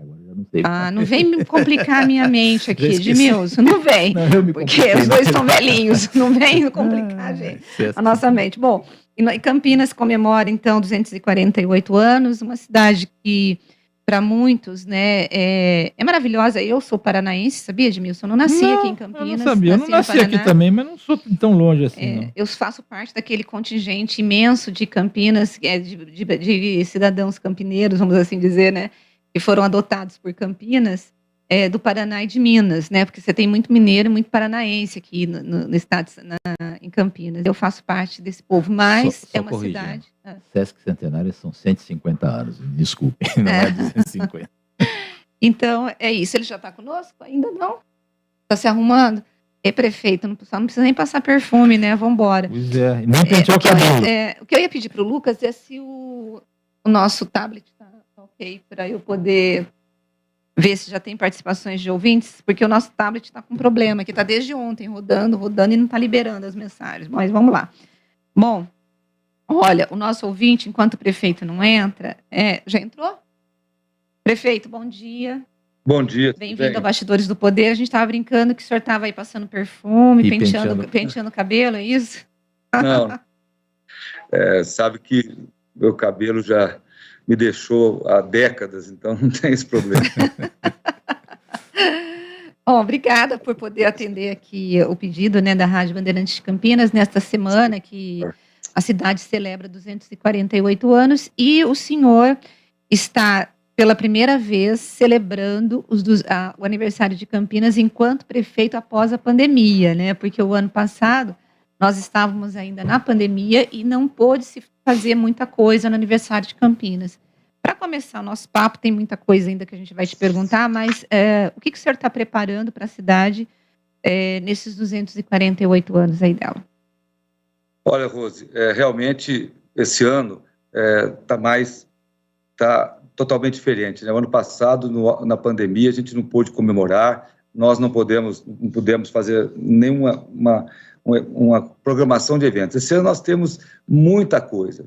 Agora já não sei. Não vem me complicar a minha mente aqui, Edmilson. Não vem. Porque os dois são velhinhos. Não vem complicar, gente, a nossa mente. Bom, e Campinas comemora, então, 248 anos. Uma cidade que, para muitos, né, é maravilhosa. Eu sou paranaense, sabia, Edmilson? Eu não nasci aqui em Campinas. Eu não sabia. Eu não nasci aqui também, mas não sou tão longe assim, não. Eu faço parte daquele contingente imenso de Campinas, de cidadãos campineiros, vamos assim dizer, né? Que foram adotados por Campinas, do Paraná e de Minas, né? Porque você tem muito mineiro e muito paranaense aqui no estado, em Campinas. Eu faço parte desse povo, mas é uma cidade... Sesc Centenário são 150 anos, desculpe, não é 250. Então, é isso. Ele já está conosco? Ainda não? Está se arrumando? Prefeito, não precisa nem passar perfume, né? Vamos embora. Pois é, nem penteou o cabelo. O que eu ia pedir para o Lucas é se o nosso tablet está ok, para eu poder ver se já tem participações de ouvintes, porque o nosso tablet está com problema, que está desde ontem rodando e não está liberando as mensagens. Mas vamos lá. Bom, olha, o nosso ouvinte, enquanto o prefeito não entra, já entrou? Prefeito, bom dia. Bom dia. Bem-vindo ao Bastidores do Poder. A gente estava brincando que o senhor estava aí passando perfume, penteando o cabelo, é isso? Não. Sabe que meu cabelo já me deixou há décadas, então não tem esse problema. Bom, obrigada por poder atender aqui o pedido, né, da Rádio Bandeirantes de Campinas, nesta semana que a cidade celebra 248 anos, e o senhor está, pela primeira vez, celebrando o aniversário de Campinas enquanto prefeito após a pandemia, né, porque o ano passado nós estávamos ainda na pandemia e não pôde se fazer muita coisa no aniversário de Campinas. Para começar o nosso papo, tem muita coisa ainda que a gente vai te perguntar, mas o que o senhor está preparando para a cidade nesses 248 anos aí dela? Olha, Rose, realmente esse ano está totalmente diferente, né? O ano passado, na pandemia, a gente não pôde comemorar, nós não pudemos fazer nenhuma uma programação de eventos. Esse ano nós temos muita coisa.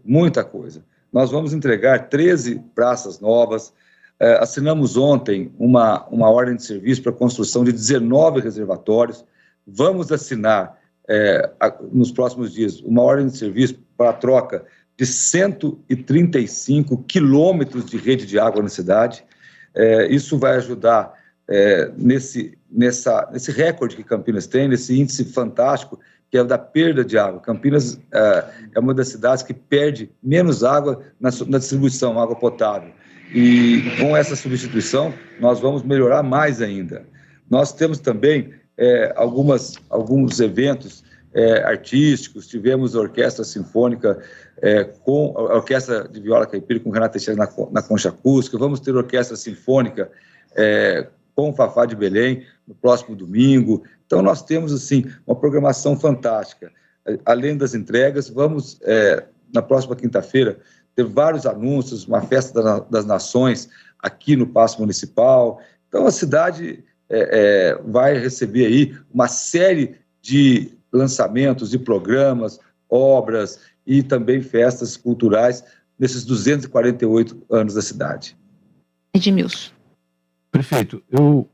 Nós vamos entregar 13 praças novas, assinamos ontem uma ordem de serviço para a construção de 19 reservatórios, vamos assinar nos próximos dias uma ordem de serviço para a troca de 135 quilômetros de rede de água na cidade. Isso vai ajudar nesse recorde que Campinas tem, nesse índice fantástico, que é da perda de água. Campinas é uma das cidades que perde menos água na distribuição, água potável. E com essa substituição, nós vamos melhorar mais ainda. Nós temos também alguns eventos artísticos, tivemos a Orquestra Sinfônica com a Orquestra de Viola Caipira com Renata Teixeira na Concha Acústica, vamos ter Orquestra Sinfônica com o Fafá de Belém no próximo domingo. Então nós temos assim uma programação fantástica. Além das entregas, vamos na próxima quinta-feira ter vários anúncios, uma festa das nações aqui no Paço Municipal. Então a cidade vai receber aí uma série de lançamentos de programas, obras e também festas culturais nesses 248 anos da cidade. Edmilson. Prefeito, eu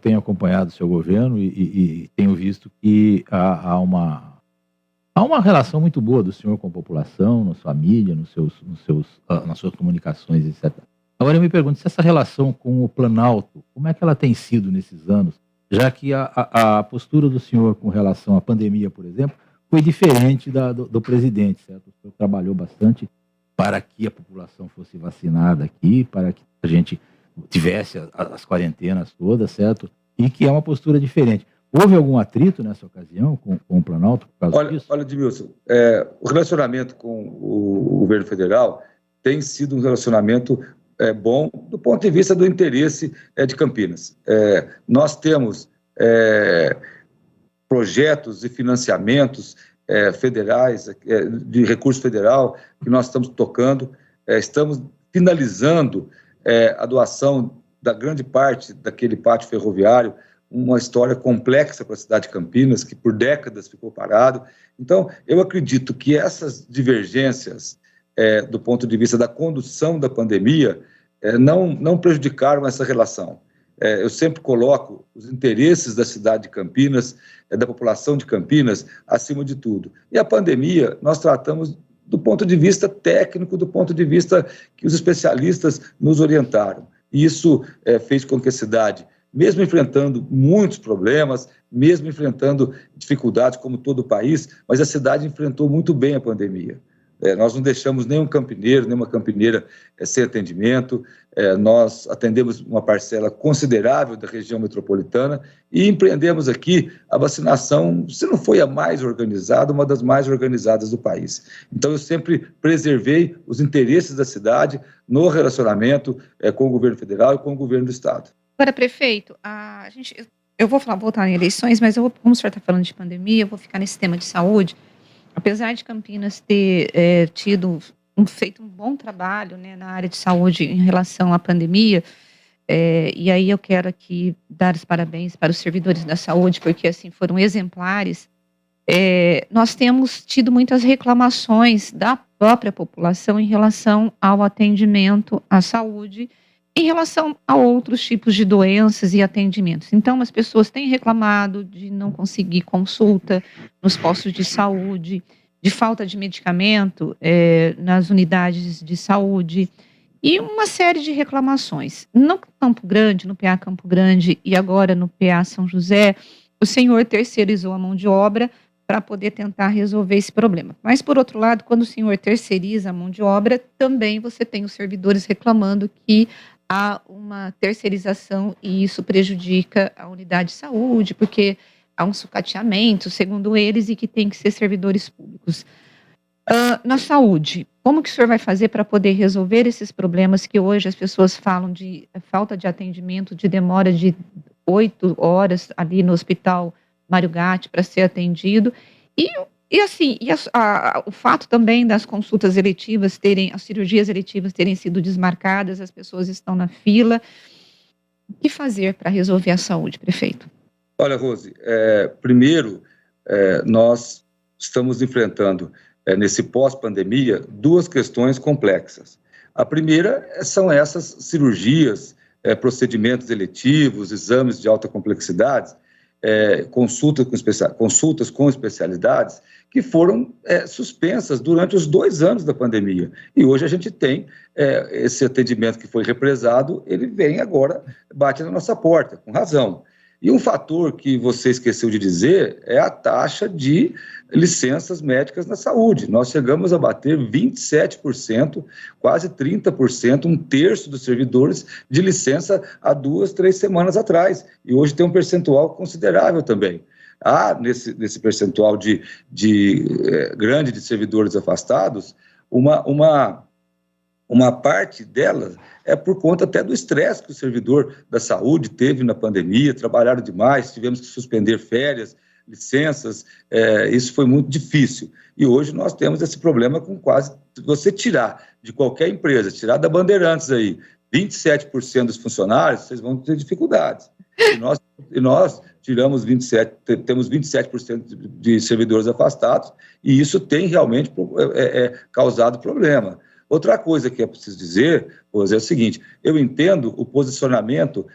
tenho acompanhado o seu governo e tenho visto que há uma relação muito boa do senhor com a população, na sua mídia, nas suas comunicações, etc. Agora eu me pergunto se essa relação com o Planalto, como é que ela tem sido nesses anos, já que a postura do senhor com relação à pandemia, por exemplo, foi diferente do presidente, certo? O senhor trabalhou bastante para que a população fosse vacinada aqui, para que a gente tivesse as quarentenas todas, certo? E que é uma postura diferente. Houve algum atrito nessa ocasião com o Planalto por causa disso? Olha, Edmilson, o relacionamento com o governo federal tem sido um relacionamento bom do ponto de vista do interesse de Campinas. Nós temos projetos e financiamentos federais, de recurso federal, que nós estamos tocando, estamos finalizando a doação da grande parte daquele pátio ferroviário, uma história complexa para a cidade de Campinas, que por décadas ficou parado. Então, eu acredito que essas divergências, do ponto de vista da condução da pandemia, não prejudicaram essa relação. Eu sempre coloco os interesses da cidade de Campinas, da população de Campinas, acima de tudo. E a pandemia, nós tratamos do ponto de vista técnico, do ponto de vista que os especialistas nos orientaram. E isso fez com que a cidade, mesmo enfrentando muitos problemas, mesmo enfrentando dificuldades como todo o país, mas a cidade enfrentou muito bem a pandemia. Nós não deixamos nenhum campineiro, nenhuma campineira sem atendimento, nós atendemos uma parcela considerável da região metropolitana e empreendemos aqui a vacinação, se não foi a mais organizada, uma das mais organizadas do país. Então, eu sempre preservei os interesses da cidade no relacionamento com o governo federal e com o governo do Estado. Agora, prefeito, eu vou voltar em eleições, mas como o senhor está falando de pandemia, eu vou ficar nesse tema de saúde. Apesar de Campinas ter feito um bom trabalho, né, na área de saúde em relação à pandemia, e aí eu quero aqui dar os parabéns para os servidores da saúde, porque assim foram exemplares, nós temos tido muitas reclamações da própria população em relação ao atendimento à saúde, em relação a outros tipos de doenças e atendimentos. Então, as pessoas têm reclamado de não conseguir consulta nos postos de saúde, de falta de medicamento nas unidades de saúde, e uma série de reclamações. No Campo Grande, no PA Campo Grande e agora no PA São José, o senhor terceirizou a mão de obra para poder tentar resolver esse problema. Mas, por outro lado, quando o senhor terceiriza a mão de obra, também você tem os servidores reclamando que há uma terceirização e isso prejudica a unidade de saúde, porque há um sucateamento, segundo eles, e que tem que ser servidores públicos. Na saúde, como que o senhor vai fazer para poder resolver esses problemas que hoje as pessoas falam de falta de atendimento, de demora de 8 horas ali no Hospital Mário Gatti para ser atendido, o fato também das consultas eletivas as cirurgias eletivas terem sido desmarcadas, as pessoas estão na fila. O que fazer para resolver a saúde, prefeito? Olha, Rose, primeiro, nós estamos enfrentando, nesse pós-pandemia, duas questões complexas. A primeira são essas cirurgias, procedimentos eletivos, exames de alta complexidade, consultas com especialidades que foram suspensas durante os 2 anos da pandemia. E hoje a gente tem esse atendimento que foi represado, ele vem agora, bate na nossa porta, com razão. E um fator que você esqueceu de dizer é a taxa de licenças médicas na saúde. Nós chegamos a bater 27%, quase 30%, 1/3 dos servidores de licença há 2, 3 semanas atrás. E hoje tem um percentual considerável também. Há, nesse percentual grande de servidores afastados, uma parte delas é por conta até do estresse que o servidor da saúde teve na pandemia, trabalharam demais, tivemos que suspender férias, licenças, isso foi muito difícil. E hoje nós temos esse problema com você tirar de qualquer empresa, tirar da Bandeirantes aí, 27% dos funcionários, vocês vão ter dificuldades. E nós temos 27% de servidores afastados, e isso tem realmente causado problema. Outra coisa que é preciso dizer, Rose, é o seguinte: eu entendo o posicionamento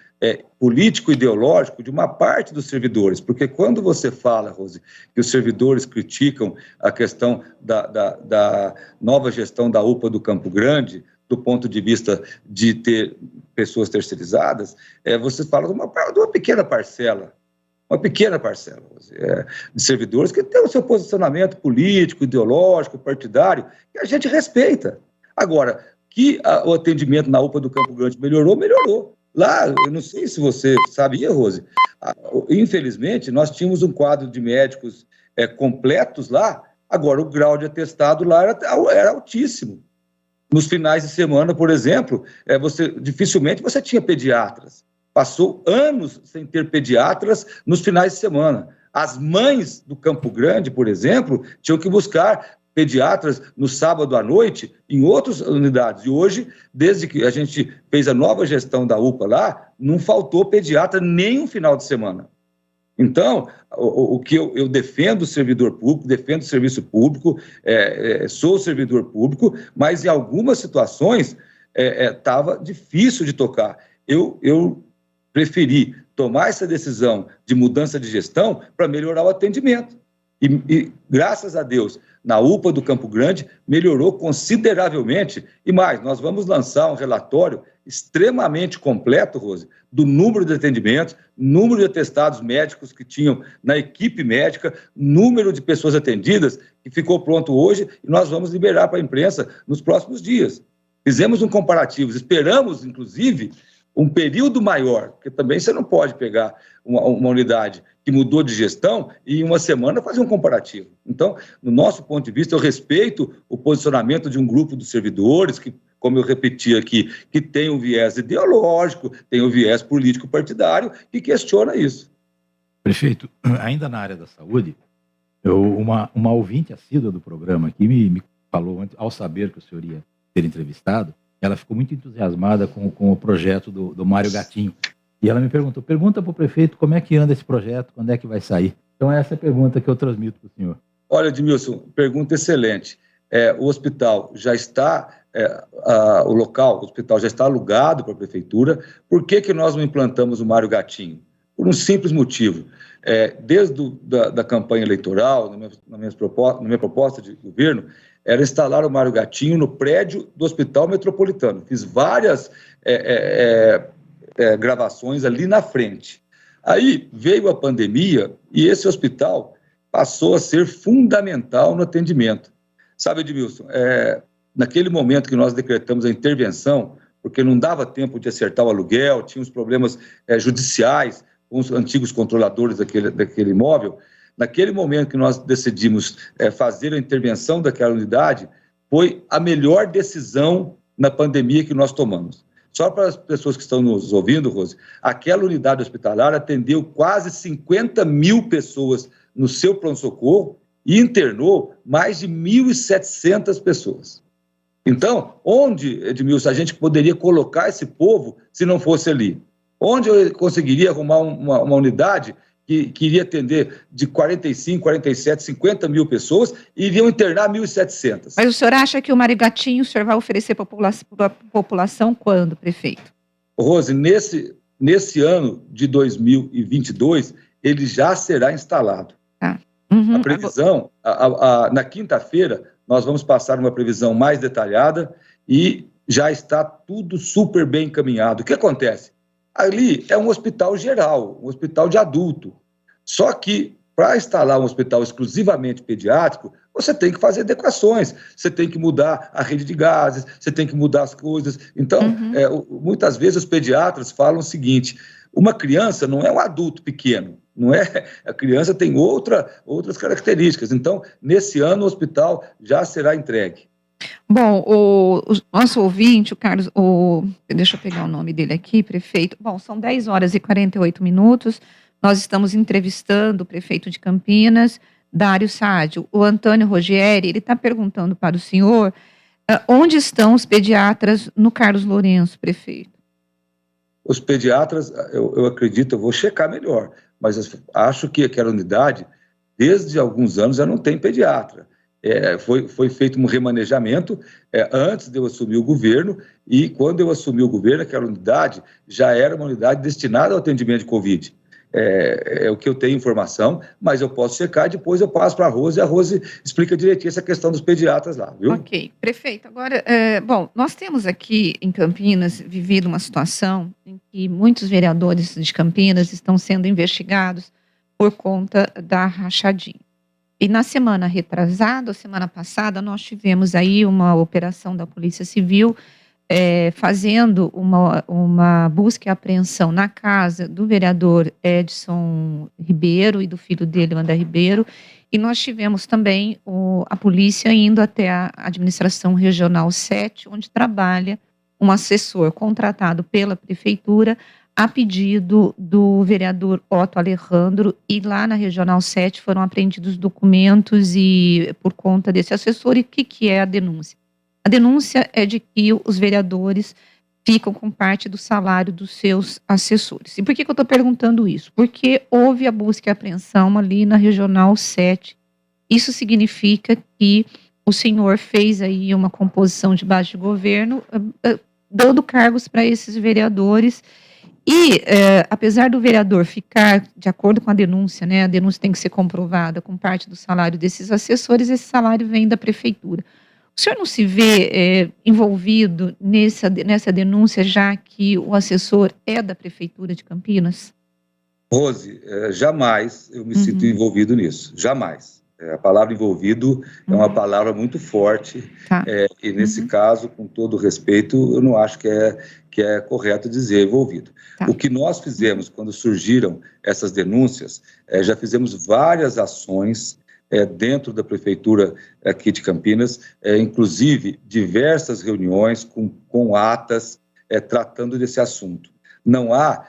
político e ideológico de uma parte dos servidores, porque quando você fala, Rose, que os servidores criticam a questão da nova gestão da UPA do Campo Grande, do ponto de vista de ter pessoas terceirizadas, você fala de uma pequena parcela, de servidores que tem o seu posicionamento político, ideológico, partidário, que a gente respeita. Agora, que o atendimento na UPA do Campo Grande melhorou. Lá, eu não sei se você sabia, Rose, infelizmente, nós tínhamos um quadro de médicos completos lá, agora o grau de atestado lá era altíssimo. Nos finais de semana, por exemplo, dificilmente você tinha pediatras. Passou anos sem ter pediatras nos finais de semana. As mães do Campo Grande, por exemplo, tinham que buscar pediatras no sábado à noite em outras unidades. E hoje, desde que a gente fez a nova gestão da UPA lá, não faltou pediatra nem um final de semana. Então, o que eu defendo o servidor público, defendo o serviço público, sou servidor público, mas em algumas situações estava difícil de tocar. Eu preferi tomar essa decisão de mudança de gestão para melhorar o atendimento. E graças a Deus, na UPA do Campo Grande, melhorou consideravelmente. E mais, nós vamos lançar um relatório extremamente completo, Rose, do número de atendimentos, número de atestados médicos que tinham na equipe médica, número de pessoas atendidas, que ficou pronto hoje, e nós vamos liberar para a imprensa nos próximos dias. Fizemos um comparativo, esperamos, inclusive, um período maior, porque também você não pode pegar uma unidade que mudou de gestão e em uma semana fazer um comparativo. Então, no nosso ponto de vista, eu respeito o posicionamento de um grupo de servidores que, como eu repeti aqui, que tem um viés ideológico, tem um viés político-partidário que questiona isso. Prefeito, ainda na área da saúde, uma ouvinte assídua do programa aqui me falou, ao saber que o senhor ia ser entrevistado, ela ficou muito entusiasmada com o projeto do Mário Gatinho. E ela me perguntou, pergunta para o prefeito como é que anda esse projeto, quando é que vai sair. Então essa é a pergunta que eu transmito para o senhor. Olha, Edmilson, pergunta excelente. O hospital já está, o hospital já está alugado para a prefeitura. Por que nós não implantamos o Mário Gatinho? Por um simples motivo. Desde da campanha eleitoral, na minha proposta de governo, era instalar o Mário Gatinho no prédio do Hospital Metropolitano. Fiz várias gravações ali na frente. Aí veio a pandemia e esse hospital passou a ser fundamental no atendimento. Sabe, Edmilson, naquele momento que nós decretamos a intervenção, porque não dava tempo de acertar o aluguel, tinha uns problemas judiciais com os antigos controladores daquele imóvel, naquele momento que nós decidimos fazer a intervenção daquela unidade, foi a melhor decisão na pandemia que nós tomamos. Só para as pessoas que estão nos ouvindo, Rose, aquela unidade hospitalar atendeu quase 50 mil pessoas no seu pronto-socorro e internou mais de 1.700 pessoas. Então, onde, Edmilson, a gente poderia colocar esse povo se não fosse ali? Onde eu conseguiria arrumar uma unidade que iria atender de 45, 47, 50 mil pessoas e iriam internar 1.700. Mas o senhor acha que o Mário Gatinho o senhor vai oferecer para a população quando, prefeito? Rose, nesse ano de 2022, ele já será instalado. Tá. A previsão, na quinta-feira, nós vamos passar uma previsão mais detalhada e já está tudo super bem encaminhado. O que acontece? Ali é um hospital geral, um hospital de adulto. Só que, para instalar um hospital exclusivamente pediátrico, você tem que fazer adequações, você tem que mudar a rede de gases, você tem que mudar as coisas. Então, muitas vezes os pediatras falam o seguinte, uma criança não é um adulto pequeno, não é? A criança tem outras características. Então, nesse ano, o hospital já será entregue. Bom, o nosso ouvinte, o Carlos, deixa eu pegar o nome dele aqui, prefeito. Bom, são 10 horas e 48 minutos. Nós estamos entrevistando o prefeito de Campinas, Dário Sádio. O Antônio Rogério, ele está perguntando para o senhor onde estão os pediatras no Carlos Lourenço, prefeito? Os pediatras, eu acredito, eu vou checar melhor, mas acho que aquela unidade, desde alguns anos, já não tem pediatra. Foi feito um remanejamento antes de eu assumir o governo, e quando eu assumi o governo, aquela unidade já era uma unidade destinada ao atendimento de Covid. É o que eu tenho informação, mas eu posso checar e depois eu passo para a Rose e a Rose explica direitinho essa questão dos pediatras lá, viu? Ok, prefeito. Agora, bom, nós temos aqui em Campinas vivido uma situação em que muitos vereadores de Campinas estão sendo investigados por conta da rachadinha. E na semana retrasada, semana passada, nós tivemos aí uma operação da Polícia Civil fazendo uma busca e apreensão na casa do vereador Edson Ribeiro e do filho dele, André Ribeiro, e nós tivemos também a polícia indo até a Administração Regional 7, onde trabalha um assessor contratado pela Prefeitura a pedido do vereador Otto Alejandro, e lá na Regional 7 foram apreendidos documentos e por conta desse assessor. E o que é a denúncia? A denúncia é de que os vereadores ficam com parte do salário dos seus assessores. E por que eu estou perguntando isso? Porque houve a busca e apreensão ali na Regional 7. Isso significa que o senhor fez aí uma composição de base de governo, dando cargos para esses vereadores. E, apesar do vereador ficar, de acordo com a denúncia, né, a denúncia tem que ser comprovada com parte do salário desses assessores, esse salário vem da prefeitura. O senhor não se vê envolvido nessa denúncia, já que o assessor é da Prefeitura de Campinas? Rose, jamais eu me sinto envolvido nisso, jamais. A palavra envolvido é uma palavra muito forte, e nesse caso, com todo respeito, eu não acho que é correto dizer envolvido. O que nós fizemos quando surgiram essas denúncias, já fizemos várias ações dentro da Prefeitura aqui de Campinas, inclusive diversas reuniões com atas tratando desse assunto. Não há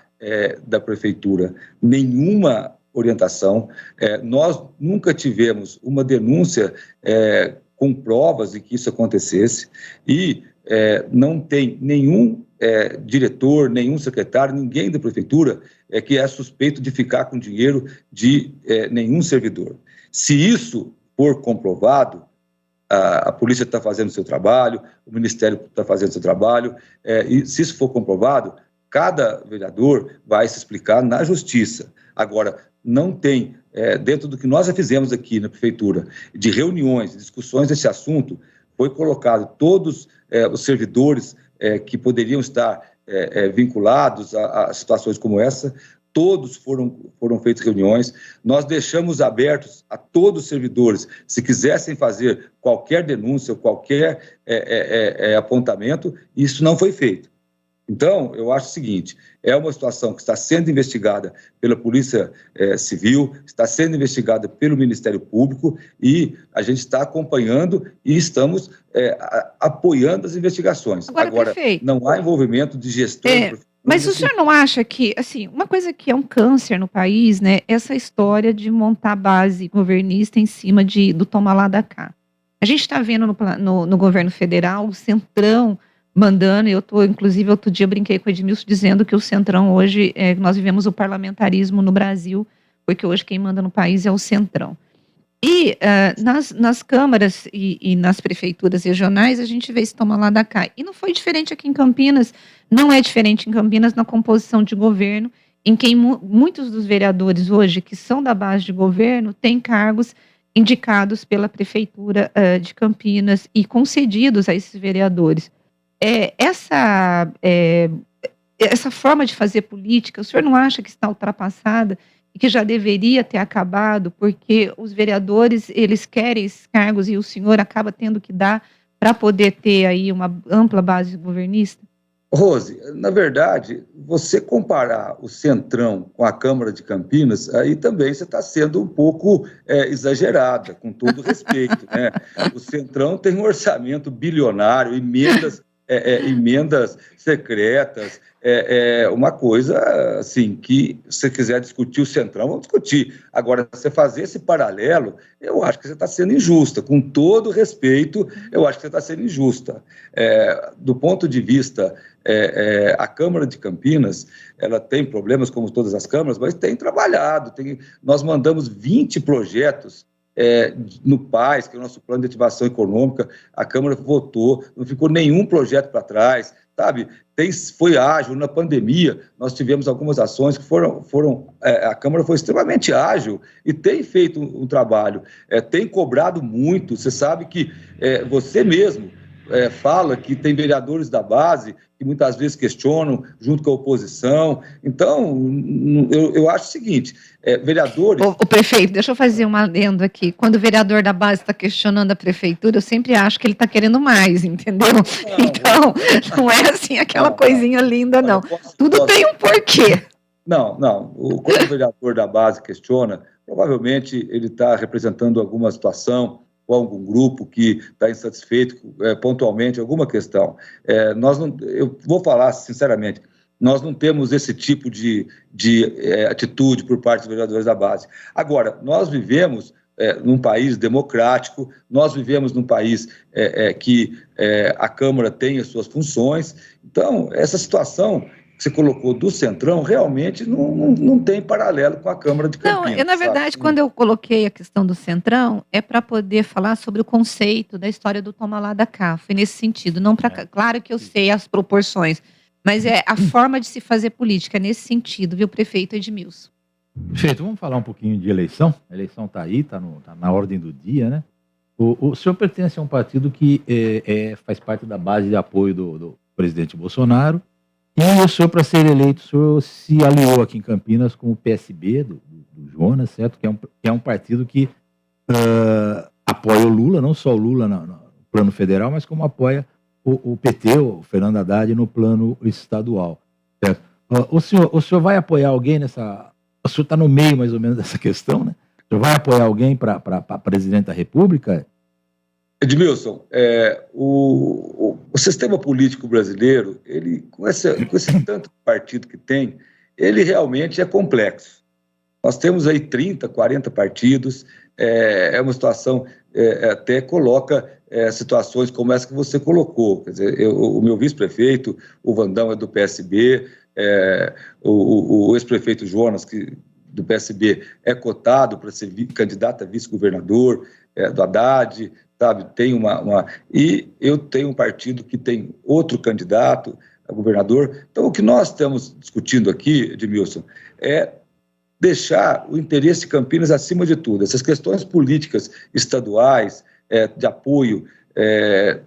da Prefeitura nenhuma orientação, nós nunca tivemos uma denúncia com provas de que isso acontecesse, e não tem nenhum diretor, nenhum secretário, ninguém da Prefeitura que é suspeito de ficar com dinheiro de nenhum servidor. Se isso for comprovado, a polícia está fazendo o seu trabalho, o Ministério está fazendo o seu trabalho, e se isso for comprovado, cada vereador vai se explicar na justiça. Agora, não tem, dentro do que nós já fizemos aqui na Prefeitura, de reuniões, discussões desse assunto, foi colocado todos os servidores que poderiam estar vinculados a situações como essa, todos foram feitas reuniões, nós deixamos abertos a todos os servidores, se quisessem fazer qualquer denúncia, qualquer apontamento, isso não foi feito. Então, eu acho o seguinte, é uma situação que está sendo investigada pela Polícia Civil, está sendo investigada pelo Ministério Público, e a gente está acompanhando e estamos apoiando as investigações. Agora não há envolvimento de gestor... Mas o senhor não acha que, assim, uma coisa que é um câncer no país, né, essa história de montar base governista em cima do toma lá da cá. A gente está vendo no governo federal o Centrão mandando, inclusive, outro dia brinquei com o Edmilson dizendo que o Centrão hoje, nós vivemos o parlamentarismo no Brasil, porque hoje quem manda no país é o Centrão. E nas câmaras e nas prefeituras regionais, a gente vê esse toma lá da cá. E não foi diferente aqui em Campinas, não é diferente em Campinas na composição de governo, em que muitos dos vereadores hoje, que são da base de governo, têm cargos indicados pela Prefeitura de Campinas e concedidos a esses vereadores. Essa forma de fazer política, o senhor não acha que está ultrapassada e que já deveria ter acabado, porque os vereadores, eles querem esses cargos e o senhor acaba tendo que dar para poder ter aí uma ampla base governista? Rose, na verdade, você comparar o Centrão com a Câmara de Campinas, aí também você está sendo um pouco exagerada, com todo respeito, né? O Centrão tem um orçamento bilionário, emendas secretas, uma coisa assim, que se você quiser discutir o Centrão, vamos discutir. Agora, você fazer esse paralelo, eu acho que você está sendo injusta, com todo respeito, eu acho que você está sendo injusta. Do ponto de vista, a Câmara de Campinas, ela tem problemas como todas as câmaras, mas tem trabalhado, nós mandamos 20 projetos no PAS, que é o nosso plano de ativação econômica, a Câmara votou, não ficou nenhum projeto para trás, sabe? Foi ágil, na pandemia nós tivemos algumas ações que a Câmara foi extremamente ágil e tem feito um trabalho, tem cobrado muito, você sabe que você mesmo fala que tem vereadores da base que muitas vezes questionam junto com a oposição. Então, eu acho o seguinte, vereadores... O prefeito, deixa eu fazer um adendo aqui. Quando o vereador da base está questionando a prefeitura, eu sempre acho que ele está querendo mais, entendeu? Então, não é assim aquela coisinha linda, não. Tudo tem um porquê. Não. Quando o vereador da base questiona, provavelmente ele está representando alguma situação ou algum grupo que está insatisfeito pontualmente, alguma questão. Eu vou falar sinceramente, nós não temos esse tipo de atitude por parte dos vereadores da base. Agora, nós vivemos num país democrático, nós vivemos num país que a Câmara tem as suas funções, então, essa situação que você colocou do Centrão, realmente não tem paralelo com a Câmara de Campinas. Não, na verdade, quando eu coloquei a questão do Centrão, é para poder falar sobre o conceito da história do toma lá da cá. Foi nesse sentido. Não claro que eu sei as proporções, mas é a forma de se fazer política, nesse sentido, viu, prefeito Edmilson? Prefeito, vamos falar um pouquinho de eleição? A eleição está aí, está na ordem do dia, né? O senhor pertence a um partido que faz parte da base de apoio do presidente Bolsonaro. E o senhor, para ser eleito, o senhor se aliou aqui em Campinas com o PSB, do Jonas, certo? Que é um partido que apoia o Lula, não só o Lula no plano federal, mas como apoia o PT, o Fernando Haddad, no plano estadual, certo? O senhor vai apoiar alguém nessa... O senhor está no meio, mais ou menos, dessa questão, né? O senhor vai apoiar alguém para presidente da República? Edmilson, o sistema político brasileiro, ele, com esse tanto partido que tem, ele realmente é complexo. Nós temos aí 30, 40 partidos, é uma situação, até coloca situações como essa que você colocou. Quer dizer, o meu vice-prefeito, o Vandão, é do PSB, o ex-prefeito Jonas, do PSB, é cotado para ser candidato a vice-governador, do Haddad, sabe? Tem e eu tenho um partido que tem outro candidato a governador. Então, o que nós estamos discutindo aqui, Edmilson, é deixar o interesse de Campinas acima de tudo. Essas questões políticas estaduais, de apoio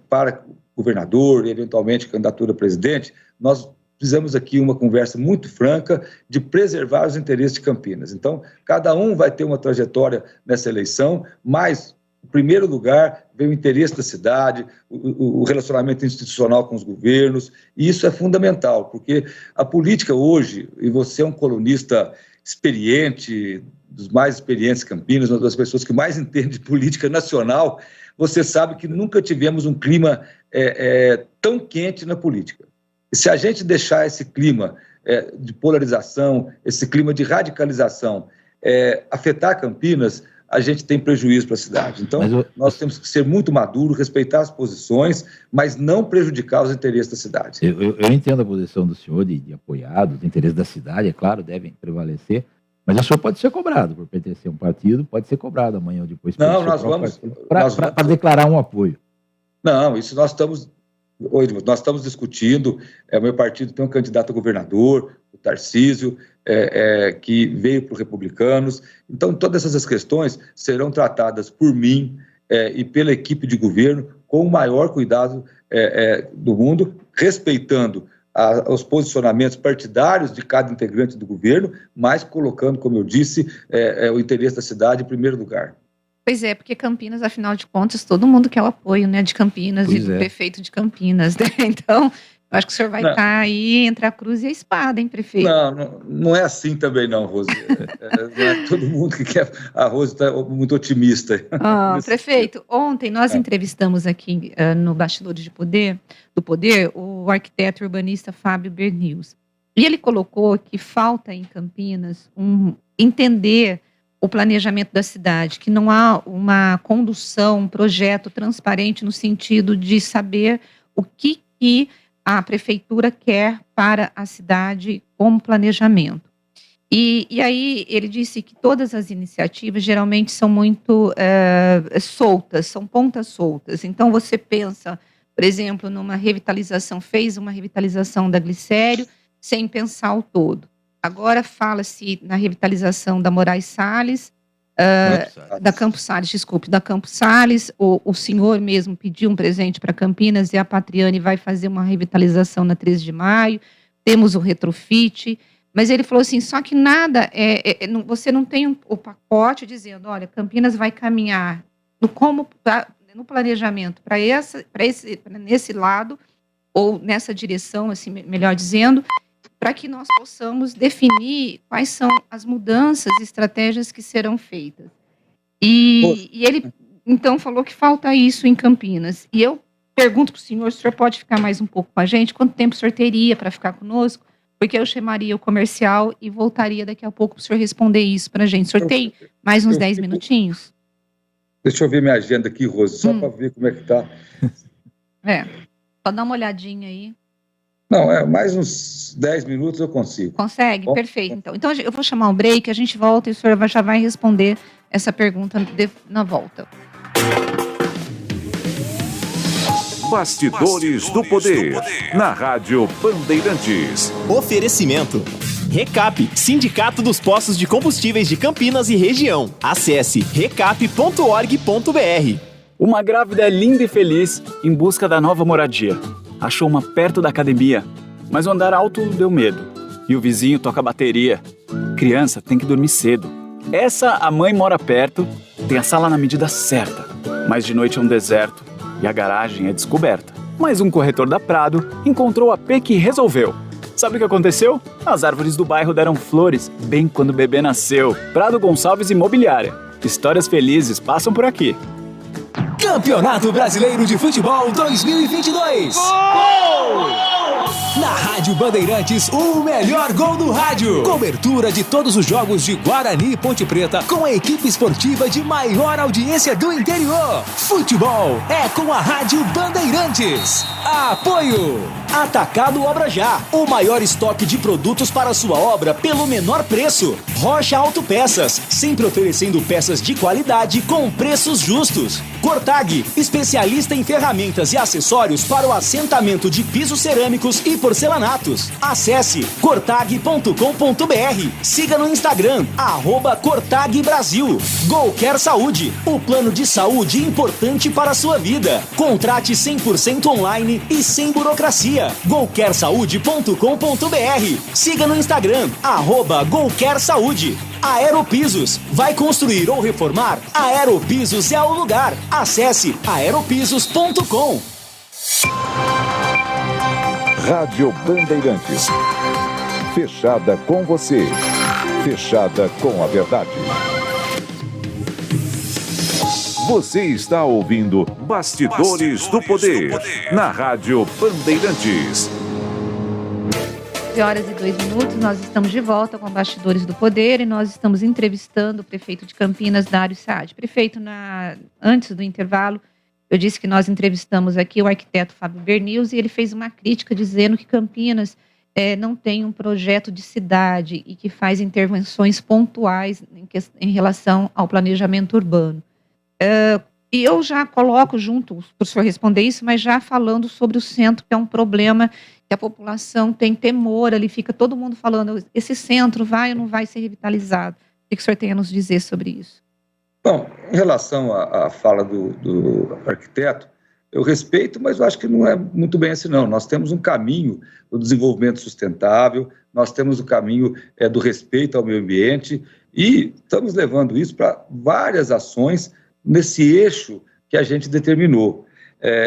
para governador e, eventualmente, candidatura a presidente, nós fizemos aqui uma conversa muito franca de preservar os interesses de Campinas. Então, cada um vai ter uma trajetória nessa eleição, mas, em primeiro lugar, vem o interesse da cidade, o relacionamento institucional com os governos, e isso é fundamental, porque a política hoje, e você é um colunista experiente, dos mais experientes em Campinas, uma das pessoas que mais entende de política nacional, você sabe que nunca tivemos um clima tão quente na política. E se a gente deixar esse clima de polarização, esse clima de radicalização afetar Campinas, a gente tem prejuízo para a cidade. Então, nós temos que ser muito maduros, respeitar as posições, mas não prejudicar os interesses da cidade. Eu entendo a posição do senhor de apoiar, os interesses da cidade, é claro, devem prevalecer, mas o senhor pode ser cobrado por pertencer a um partido, pode ser cobrado amanhã ou depois. Não, nós vamos... Para declarar um apoio. Não, isso nós estamos discutindo. O meu partido tem um candidato a governador, o Tarcísio, que veio para os republicanos. Então, todas essas questões serão tratadas por mim e pela equipe de governo com o maior cuidado do mundo, respeitando os posicionamentos partidários de cada integrante do governo, mas colocando, como eu disse, o interesse da cidade em primeiro lugar. Pois é, porque Campinas, afinal de contas, todo mundo quer o apoio, né, de Campinas e do prefeito de Campinas, né? Então, eu acho que o senhor vai estar aí entre a cruz e a espada, hein, prefeito? Não é assim também não, Rose. Não é todo mundo que quer. A Rose está muito otimista. Prefeito, ontem nós entrevistamos aqui no Bastidores do Poder, o arquiteto urbanista Fábio Bernils. E ele colocou que falta em Campinas entender o planejamento da cidade, que não há uma condução, um projeto transparente no sentido de saber o que a prefeitura quer para a cidade como planejamento. E aí ele disse que todas as iniciativas geralmente são muito soltas, são pontas soltas. Então você pensa, por exemplo, numa revitalização, fez uma revitalização da Glicério sem pensar o todo. Agora fala-se na revitalização da Moraes Salles, Da Campos Sales, desculpe, da Campos Sales, o senhor mesmo pediu um presente para Campinas e a Patriane vai fazer uma revitalização na 13 de maio, temos o retrofit, mas ele falou assim, só que nada, você não tem o pacote dizendo, olha, Campinas vai caminhar no planejamento nesse lado, ou nessa direção, assim, melhor dizendo, para que nós possamos definir quais são as mudanças e estratégias que serão feitas. E ele, então, falou que falta isso em Campinas. E eu pergunto para o senhor pode ficar mais um pouco com a gente? Quanto tempo o senhor teria para ficar conosco? Porque eu chamaria o comercial e voltaria daqui a pouco para o senhor responder isso para a gente. O senhor tem mais uns 10 minutinhos? Deixa eu ver minha agenda aqui, Rose, só para ver como é que está. Só dá uma olhadinha aí. Não, mais uns 10 minutos eu consigo. Consegue? Bom, perfeito. Então eu vou chamar um break, a gente volta e o senhor já vai responder essa pergunta na volta. Bastidores do Poder, na Rádio Bandeirantes. Oferecimento. Recap, Sindicato dos Postos de Combustíveis de Campinas e região. Acesse recap.org.br. Uma grávida é linda e feliz em busca da nova moradia. Achou uma perto da academia, mas o andar alto deu medo. E o vizinho toca bateria. Criança tem que dormir cedo. A mãe mora perto, tem a sala na medida certa. Mas de noite é um deserto e a garagem é descoberta. Mas um corretor da Prado encontrou a P que resolveu. Sabe o que aconteceu? As árvores do bairro deram flores bem quando o bebê nasceu. Prado Gonçalves Imobiliária. Histórias felizes passam por aqui. Campeonato Brasileiro de Futebol 2022. Gol! Na Rádio Bandeirantes, o melhor gol do rádio. Cobertura de todos os jogos de Guarani e Ponte Preta com a equipe esportiva de maior audiência do interior. Futebol é com a Rádio Bandeirantes. Apoio Atacado Obra Já, o maior estoque de produtos para a sua obra pelo menor preço. Rocha Autopeças, sempre oferecendo peças de qualidade com preços justos. Cortag, especialista em ferramentas e acessórios para o assentamento de pisos cerâmicos e porcelanatos. Acesse cortag.com.br. Siga no Instagram, @Cortag Brasil. Golcare Saúde, o plano de saúde importante para a sua vida. Contrate 100% online e sem burocracia. golcaresaude.com.br. Siga no Instagram, @Golcare Saúde. Aeropisos, vai construir ou reformar? Aeropisos é o lugar. Acesse aeropisos.com. Rádio Bandeirantes. Fechada com você. Fechada com a verdade. Você está ouvindo Bastidores do Poder, na Rádio Bandeirantes. 11h02, nós estamos de volta com Bastidores do Poder e nós estamos entrevistando o prefeito de Campinas, Dário Saad. Prefeito, antes do intervalo, eu disse que nós entrevistamos aqui o arquiteto Fábio Bernils e ele fez uma crítica dizendo que Campinas não tem um projeto de cidade e que faz intervenções pontuais em relação ao planejamento urbano. E eu já coloco junto, para o senhor responder isso, mas já falando sobre o centro, que é um problema que a população tem temor, ali fica todo mundo falando, esse centro vai ou não vai ser revitalizado? O que o senhor tem a nos dizer sobre isso? Bom, em relação à fala do arquiteto, eu respeito, mas eu acho que não é muito bem assim, não. Nós temos um caminho do desenvolvimento sustentável, nós temos o caminho do respeito ao meio ambiente e estamos levando isso para várias ações nesse eixo que a gente determinou.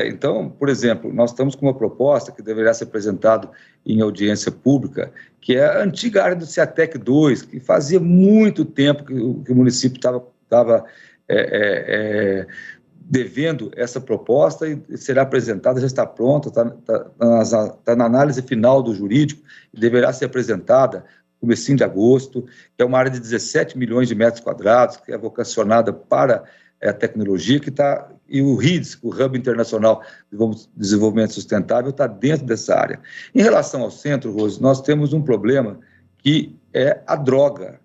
Então, por exemplo, nós estamos com uma proposta que deverá ser apresentada em audiência pública, que é a antiga área do CEATEC 2, que fazia muito tempo que o município estava devendo essa proposta e será apresentada, já está pronta, está na análise final do jurídico e deverá ser apresentada no comecinho de agosto, que é uma área de 17 milhões de metros quadrados, que é vocacionada para a tecnologia, e o RIDS, o Hub Internacional de Desenvolvimento Sustentável, está dentro dessa área. Em relação ao centro, Rose, nós temos um problema que é a droga.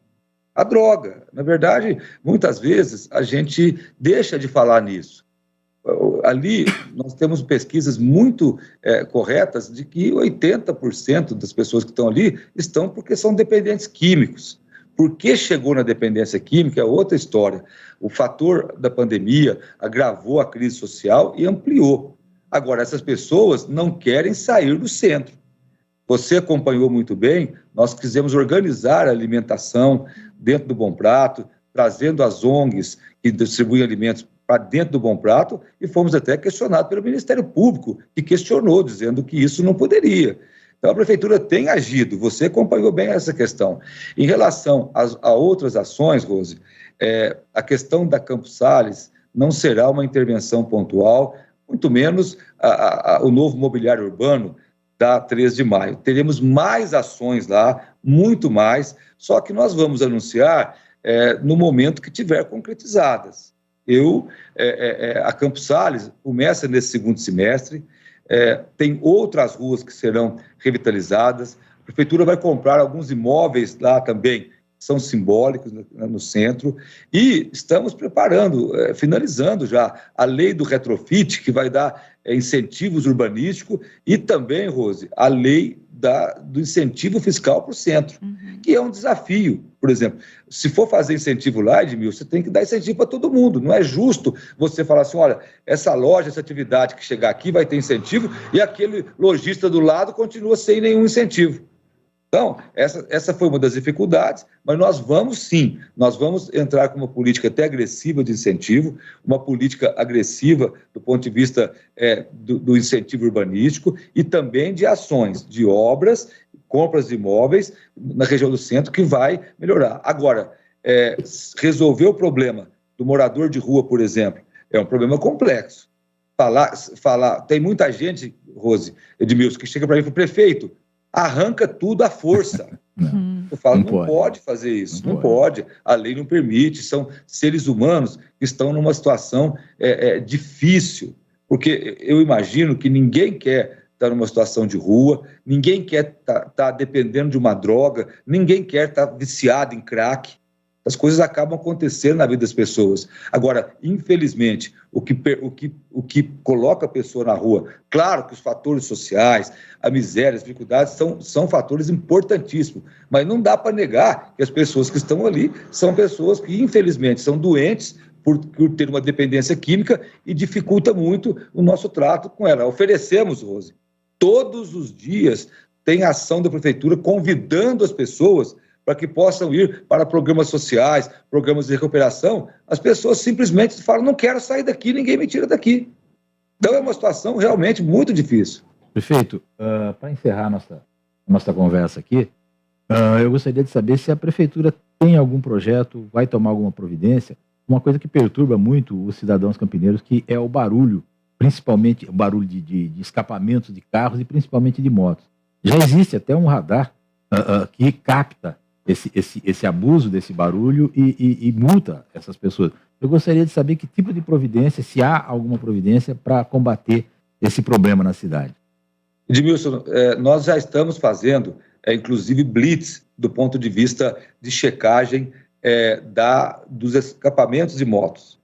A droga, na verdade, muitas vezes a gente deixa de falar nisso. Ali nós temos pesquisas muito corretas de que 80% das pessoas que estão ali estão porque são dependentes químicos, Por que chegou na dependência química é outra história. O fator da pandemia agravou a crise social e ampliou. Agora, essas pessoas não querem sair do centro. Você acompanhou muito bem, nós quisemos organizar a alimentação dentro do Bom Prato, trazendo as ONGs que distribuem alimentos para dentro do Bom Prato, e fomos até questionados pelo Ministério Público, que questionou, dizendo que isso não poderia. Então, a Prefeitura tem agido, você acompanhou bem essa questão. Em relação a outras ações, Rose, a questão da Campos Sales não será uma intervenção pontual, muito menos o novo mobiliário urbano da 13 de maio. Teremos mais ações lá, muito mais, só que nós vamos anunciar no momento que tiver concretizadas. A Campos Sales começa nesse segundo semestre, tem outras ruas que serão revitalizadas, a Prefeitura vai comprar alguns imóveis lá também, que são simbólicos no centro, e estamos preparando, finalizando já a lei do retrofit, que vai dar incentivos urbanísticos, e também, Rose, a lei do incentivo fiscal para o centro, que é um desafio. Por exemplo, se for fazer incentivo lá, Edmilson, você tem que dar incentivo para todo mundo. Não é justo você falar assim, olha, essa loja, essa atividade que chegar aqui vai ter incentivo e aquele lojista do lado continua sem nenhum incentivo. Então, essa foi uma das dificuldades, mas nós vamos entrar com uma política até agressiva de incentivo, uma política agressiva do ponto de vista do incentivo urbanístico e também de ações, de obras, compras de imóveis na região do centro, que vai melhorar. Agora, resolver o problema do morador de rua, por exemplo, é um problema complexo. Tem muita gente, Rose, Edmilson, que chega para mim e fala, prefeito, arranca tudo à força. Eu falo, não pode fazer isso, não pode. A lei não permite, são seres humanos que estão numa situação difícil, porque eu imagino que ninguém quer estar numa situação de rua, ninguém quer estar dependendo de uma droga, ninguém quer estar viciado em crack. As coisas acabam acontecendo na vida das pessoas. Agora, infelizmente, o que coloca a pessoa na rua, claro que os fatores sociais, a miséria, as dificuldades são fatores importantíssimos, mas não dá para negar que as pessoas que estão ali são pessoas que, infelizmente, são doentes por ter uma dependência química e dificulta muito o nosso trato com ela. Oferecemos, Rose, todos os dias tem ação da Prefeitura convidando as pessoas para que possam ir para programas sociais, programas de recuperação. As pessoas simplesmente falam, não quero sair daqui, ninguém me tira daqui. Então é uma situação realmente muito difícil. Prefeito, para encerrar nossa conversa aqui, eu gostaria de saber se a Prefeitura tem algum projeto, vai tomar alguma providência, uma coisa que perturba muito os cidadãos campineiros, que é o barulho, principalmente o barulho de escapamentos de carros e principalmente de motos. Já existe até um radar que capta esse abuso desse barulho e multa essas pessoas. Eu gostaria de saber que tipo de providência, se há alguma providência para combater esse problema na cidade. Edmilson, nós já estamos fazendo, inclusive, blitz do ponto de vista de checagem dos escapamentos de motos.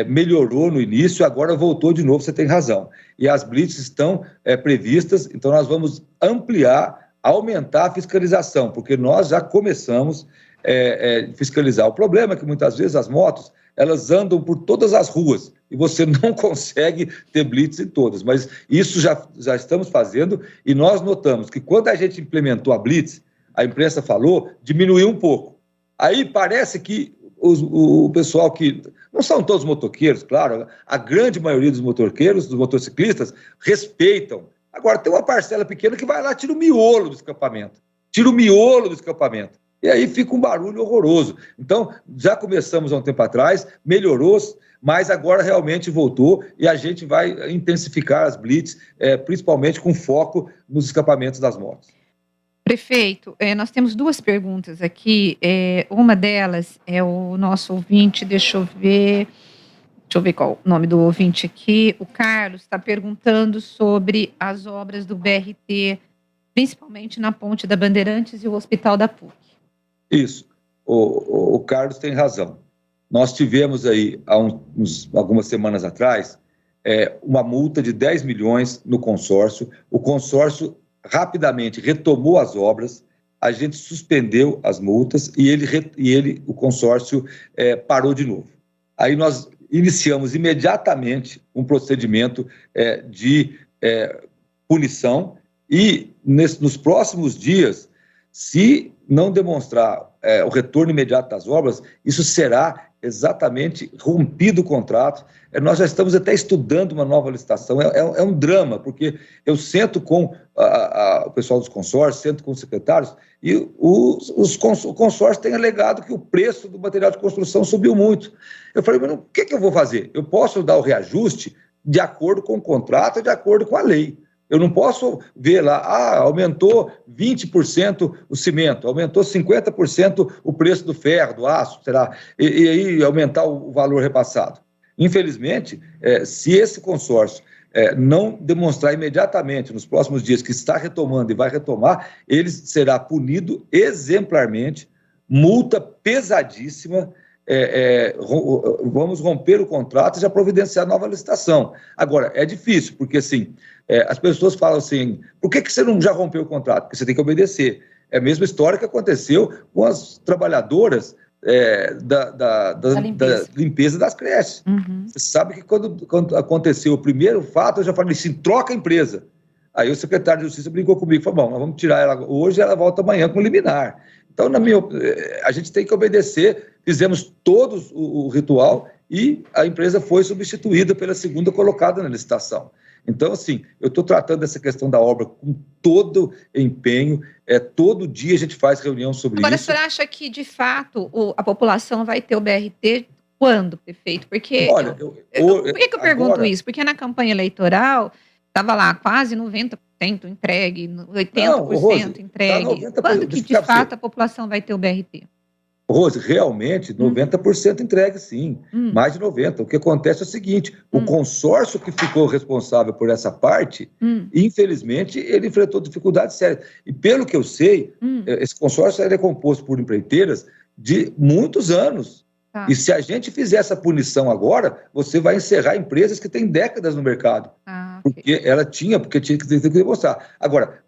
Melhorou no início, agora voltou de novo, você tem razão. E as blitz estão previstas, então nós vamos aumentar a fiscalização, porque nós já começamos a fiscalizar. O problema é que muitas vezes as motos, elas andam por todas as ruas e você não consegue ter blitz em todas, mas isso já estamos fazendo e nós notamos que quando a gente implementou a blitz, a imprensa falou, diminuiu um pouco. Aí parece que o pessoal que... Não são todos motoqueiros, claro, a grande maioria dos motoqueiros, dos motociclistas, respeitam. Agora, tem uma parcela pequena que vai lá e tira o miolo do escapamento. E aí fica um barulho horroroso. Então, já começamos há um tempo atrás, melhorou, mas agora realmente voltou e a gente vai intensificar as blitz, principalmente com foco nos escapamentos das motos. Prefeito, nós temos duas perguntas aqui. Uma delas é o nosso ouvinte, deixa eu ver qual o nome do ouvinte aqui. O Carlos está perguntando sobre as obras do BRT, principalmente na Ponte da Bandeirantes e o Hospital da PUC. Isso, o Carlos tem razão. Nós tivemos aí, há algumas semanas atrás, uma multa de 10 milhões no consórcio. O consórcio rapidamente retomou as obras, a gente suspendeu as multas e o consórcio parou de novo. Aí nós iniciamos imediatamente um procedimento de punição e nos próximos dias, se não demonstrar o retorno imediato das obras, isso será exatamente rompido o contrato. Nós já estamos até estudando uma nova licitação. É um drama, porque eu sento com o pessoal dos consórcios, sento com os secretários, e o consórcio tem alegado que o preço do material de construção subiu muito. Eu falei, mas o que eu vou fazer? Eu posso dar o reajuste de acordo com o contrato, de acordo com a lei. Eu não posso ver lá, aumentou 20% o cimento, aumentou 50% o preço do ferro, do aço, será? E aí aumentar o valor repassado. Infelizmente, se esse consórcio não demonstrar imediatamente, nos próximos dias, que está retomando e vai retomar, ele será punido exemplarmente, multa pesadíssima, vamos romper o contrato e já providenciar nova licitação. Agora, é difícil, porque assim, as pessoas falam assim, por que você não já rompeu o contrato? Porque você tem que obedecer. É a mesma história que aconteceu com as trabalhadoras da limpeza das creches. Uhum. Você sabe que quando aconteceu o primeiro fato, eu já falei assim, troca a empresa. Aí o secretário de Justiça brincou comigo, falou, bom, nós vamos tirar ela hoje, ela volta amanhã com liminar. Então, a gente tem que obedecer, fizemos todos o ritual e a empresa foi substituída pela segunda colocada na licitação. Então, assim, eu estou tratando essa questão da obra com todo empenho, todo dia a gente faz reunião sobre isso. Agora, o senhor acha que, de fato, a população vai ter o BRT quando, prefeito? Porque, olha, por que eu pergunto isso? Porque na campanha eleitoral estava lá quase 90% entregue, 80% entregue. Tá quando que, de fato, a população vai ter o BRT? Rose, realmente, 90% entregue, sim. Mais de 90%. O que acontece é o seguinte, o consórcio que ficou responsável por essa parte, infelizmente, ele enfrentou dificuldades sérias. E pelo que eu sei, esse consórcio é composto por empreiteiras de muitos anos. Tá. E se a gente fizer essa punição agora, você vai encerrar empresas que têm décadas no mercado. Okay. Porque tinha que demonstrar. Agora,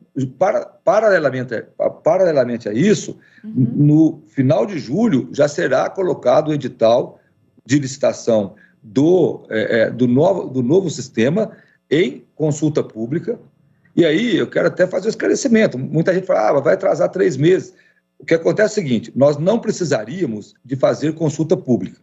paralelamente a isso, no final de julho já será colocado o edital de licitação do novo sistema em consulta pública. E aí eu quero até fazer um esclarecimento. Muita gente fala, vai atrasar 3 meses. O que acontece é o seguinte, nós não precisaríamos de fazer consulta pública.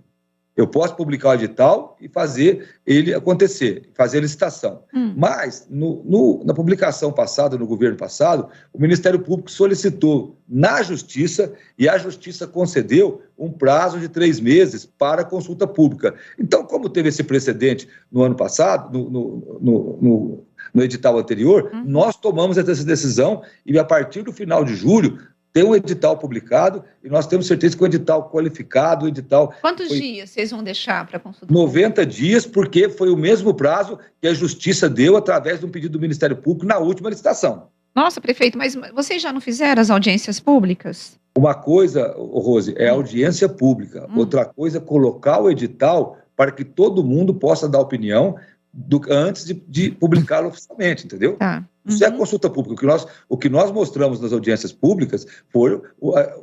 Eu posso publicar o edital e fazer ele acontecer, fazer a licitação. Mas, na publicação passada, no governo passado, o Ministério Público solicitou na Justiça e a Justiça concedeu um prazo de 3 meses para a consulta pública. Então, como teve esse precedente no ano passado, no edital anterior, nós tomamos essa decisão e, a partir do final de julho, tem um edital publicado e nós temos certeza que o edital qualificado, o edital... Quantos dias vocês vão deixar para consulta? 90 dias, porque foi o mesmo prazo que a Justiça deu através de um pedido do Ministério Público na última licitação. Nossa, prefeito, mas vocês já não fizeram as audiências públicas? Uma coisa, Rose, é a audiência pública. Outra coisa é colocar o edital para que todo mundo possa dar opinião antes de publicá-lo oficialmente, entendeu? Tá. Isso é a consulta pública. O que nós mostramos nas audiências públicas foi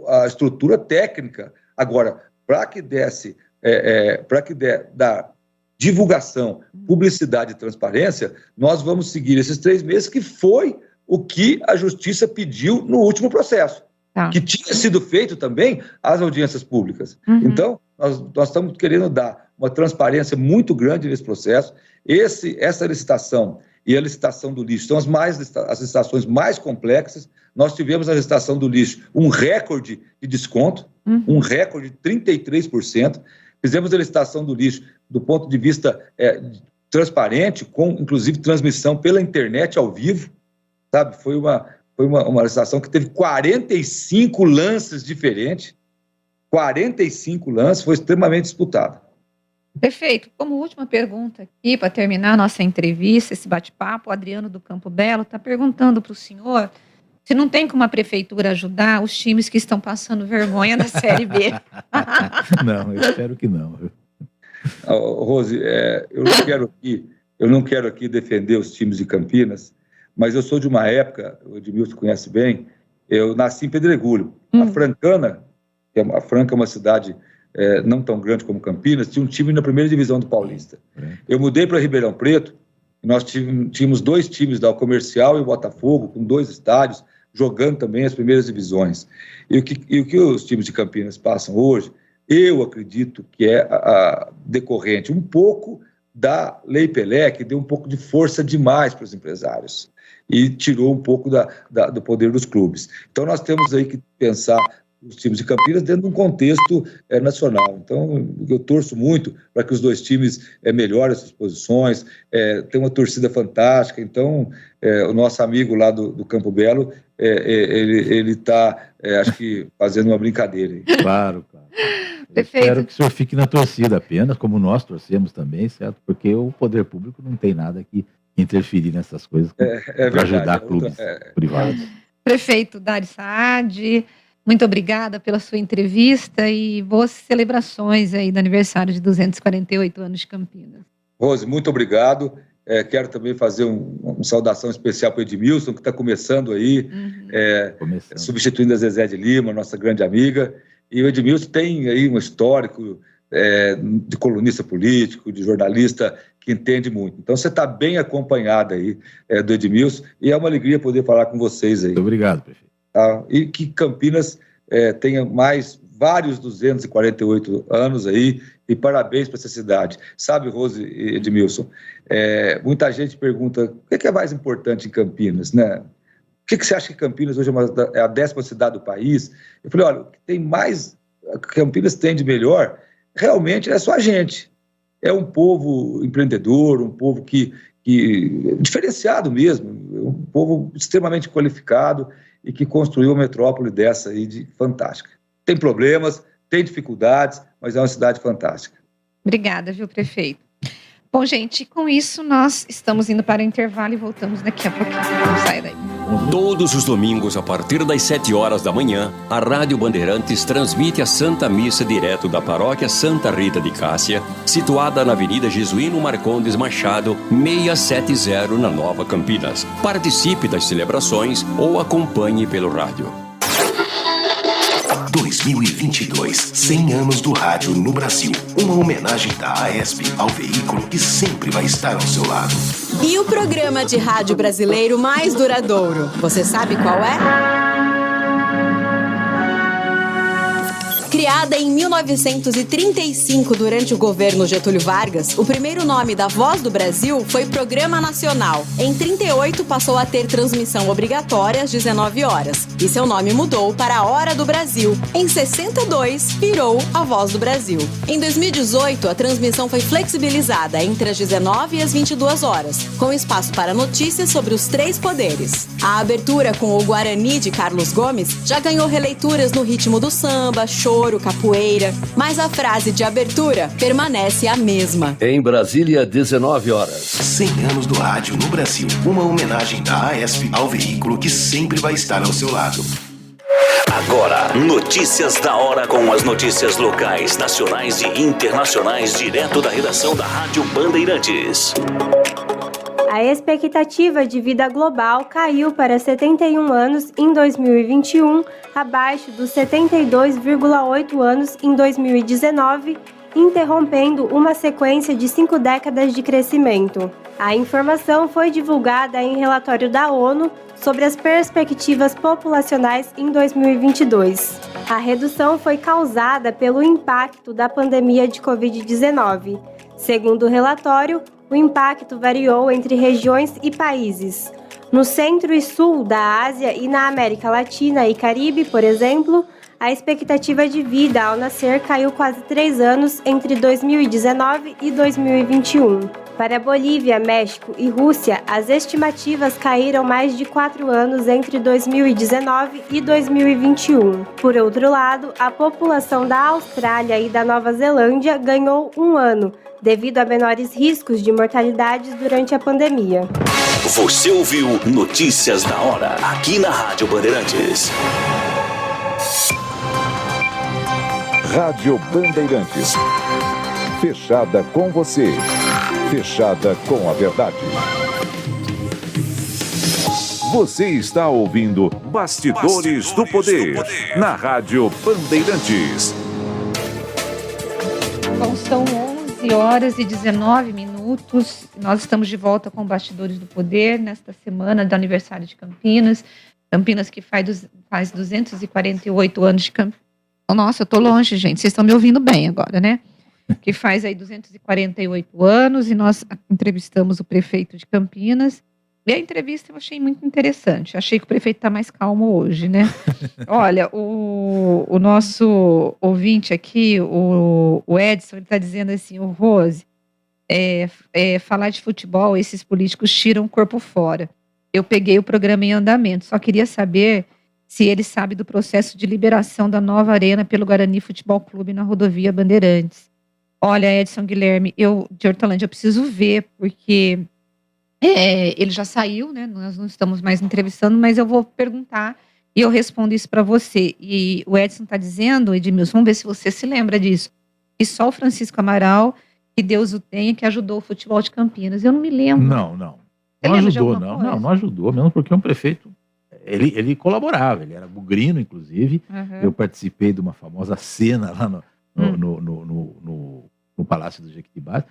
a estrutura técnica. Agora, para que da divulgação, publicidade e transparência, nós vamos seguir esses 3 meses, que foi o que a Justiça pediu no último processo, que tinha sido feito também as audiências públicas. Então, nós estamos querendo dar uma transparência muito grande nesse processo. Essa licitação e a licitação do lixo são as licitações mais complexas. Nós tivemos na licitação do lixo um recorde de desconto, um recorde de 33%. Fizemos a licitação do lixo do ponto de vista transparente, com, inclusive, transmissão pela internet ao vivo. Sabe? Foi uma licitação que teve 45 lances diferentes. 45 lances, foi extremamente disputada. Perfeito. Como última pergunta aqui, para terminar a nossa entrevista, esse bate-papo, o Adriano do Campo Belo está perguntando para o senhor se não tem como a prefeitura ajudar os times que estão passando vergonha na Série B. Não, eu espero que não. Rose, eu não quero aqui defender os times de Campinas, mas eu sou de uma época, o Edmilson conhece bem, eu nasci em Pedregulho. A Francana, a Franca é uma cidade não tão grande como Campinas, tinha um time na primeira divisão do Paulista. Eu mudei para Ribeirão Preto, e nós tínhamos 2 times da Comercial e o Botafogo, com 2 estádios, jogando também as primeiras divisões. E o que os times de Campinas passam hoje, eu acredito que é decorrente um pouco da Lei Pelé, que deu um pouco de força demais para os empresários e tirou um pouco do poder dos clubes. Então nós temos aí que pensar os times de Campinas dentro de um contexto nacional. Então, eu torço muito para que os 2 times melhorem suas posições, tem uma torcida fantástica. Então, o nosso amigo lá do Campo Belo, ele está, acho que, fazendo uma brincadeira aí. Claro. Espero que o senhor fique na torcida apenas, como nós torcemos também, certo? Porque o poder público não tem nada que interferir nessas coisas para ajudar clubes privados. Prefeito Dário Saad, muito obrigada pela sua entrevista e boas celebrações aí do aniversário de 248 anos de Campinas. Rose, muito obrigado. Quero também fazer uma saudação especial para o Edmilson, que está começando aí, substituindo a Zezé de Lima, nossa grande amiga. E o Edmilson tem aí um histórico de colunista político, de jornalista que entende muito. Então você está bem acompanhado aí do Edmilson e é uma alegria poder falar com vocês aí. Muito obrigado, prefeito. E que Campinas tenha mais vários 248 anos aí, e parabéns para essa cidade. Sabe, Rose e Edmilson, muita gente pergunta o que é mais importante em Campinas, né? O que você acha que Campinas hoje é a 10ª cidade do país? Eu falei, olha, o que tem mais, Campinas tem de melhor, realmente é só a gente. É um povo empreendedor, um povo que diferenciado mesmo, um povo extremamente qualificado, e que construiu uma metrópole dessa aí fantástica. Tem problemas, tem dificuldades, mas é uma cidade fantástica. Obrigada, viu, prefeito? Bom, gente, com isso nós estamos indo para o intervalo e voltamos daqui a pouquinho. Não saia daí. Todos os domingos, a partir das 7 horas da manhã, a Rádio Bandeirantes transmite a Santa Missa direto da Paróquia Santa Rita de Cássia, situada na Avenida Jesuíno Marcondes Machado, 670, na Nova Campinas. Participe das celebrações ou acompanhe pelo rádio. 2022, 100 anos do rádio no Brasil. Uma homenagem da AESP ao veículo que sempre vai estar ao seu lado. E o programa de rádio brasileiro mais duradouro, você sabe qual é? Criada em 1935 durante o governo Getúlio Vargas, o primeiro nome da Voz do Brasil foi Programa Nacional. Em 38 passou a ter transmissão obrigatória às 19 horas e seu nome mudou para a Hora do Brasil. Em 62 virou a Voz do Brasil. Em 2018 a transmissão foi flexibilizada entre as 19 e as 22 horas, com espaço para notícias sobre os 3 poderes. A abertura com o Guarani de Carlos Gomes já ganhou releituras no ritmo do samba, choro, capoeira, mas a frase de abertura permanece a mesma. Em Brasília, 19 horas. 100 anos do rádio no Brasil. Uma homenagem da AESP ao veículo que sempre vai estar ao seu lado. Agora, notícias da hora com as notícias locais, nacionais e internacionais, direto da redação da Rádio Bandeirantes. A expectativa de vida global caiu para 71 anos em 2021, abaixo dos 72,8 anos em 2019, interrompendo uma sequência de 5 décadas de crescimento. A informação foi divulgada em relatório da ONU sobre as perspectivas populacionais em 2022. A redução foi causada pelo impacto da pandemia de Covid-19. Segundo o relatório, o impacto variou entre regiões e países. No centro e sul da Ásia e na América Latina e Caribe, por exemplo, a expectativa de vida ao nascer caiu quase 3 anos entre 2019 e 2021. Para Bolívia, México e Rússia, as estimativas caíram mais de 4 anos entre 2019 e 2021. Por outro lado, a população da Austrália e da Nova Zelândia ganhou 1 ano, devido a menores riscos de mortalidade durante a pandemia. Você ouviu Notícias da Hora, aqui na Rádio Bandeirantes. Rádio Bandeirantes. Fechada com você. Fechada com a verdade. Você está ouvindo Bastidores do Poder, na Rádio Bandeirantes. Bom, são 11 horas e 19 minutos. Nós estamos de volta com Bastidores do Poder nesta semana do aniversário de Campinas. Campinas que faz 248 anos de Campinas. Nossa, eu tô longe, gente. Vocês estão me ouvindo bem agora, né? Que faz aí 248 anos e nós entrevistamos o prefeito de Campinas. E a entrevista eu achei muito interessante. Achei que o prefeito está mais calmo hoje, né? Olha, o nosso ouvinte aqui, o Edson, ele está dizendo assim, o Rose, falar de futebol, esses políticos tiram o corpo fora. Eu peguei o programa em andamento, só queria saber se ele sabe do processo de liberação da nova arena pelo Guarani Futebol Clube na rodovia Bandeirantes. Olha, Edson Guilherme, de Hortolândia, eu preciso ver, porque ele já saiu, né? Nós não estamos mais entrevistando, mas eu vou perguntar e eu respondo isso para você. E o Edson está dizendo, Edmilson, vamos ver se você se lembra disso, que só o Francisco Amaral, que Deus o tenha, que ajudou o futebol de Campinas. Eu não me lembro. Não ajudou, não ajudou, mesmo porque um prefeito, ele colaborava, ele era bugrino, inclusive. Uhum. Eu participei de uma famosa cena lá no Palácio do Jequitibás,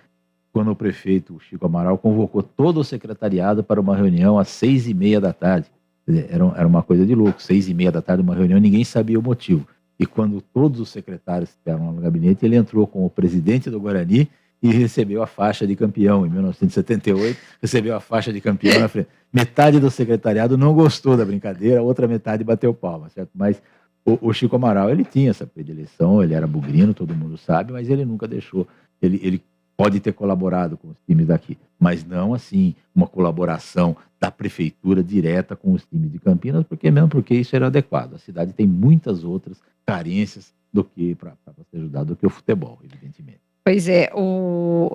quando o prefeito Chico Amaral convocou todo o secretariado para uma reunião às 6h30 da tarde. Era uma coisa de louco, 6h30 da tarde, uma reunião, ninguém sabia o motivo. E quando todos os secretários estiveram no gabinete, ele entrou com o presidente do Guarani e recebeu a faixa de campeão. Em 1978, recebeu a faixa de campeão na frente. Metade do secretariado não gostou da brincadeira, a outra metade bateu palma, certo? Mas o Chico Amaral, ele tinha essa predileção, ele era bugrino, todo mundo sabe, mas ele nunca deixou, ele pode ter colaborado com os times daqui, mas não assim, uma colaboração da prefeitura direta com os times de Campinas, porque isso era adequado. A cidade tem muitas outras carências do que para ser ajudado do que o futebol, evidentemente. Pois é, eu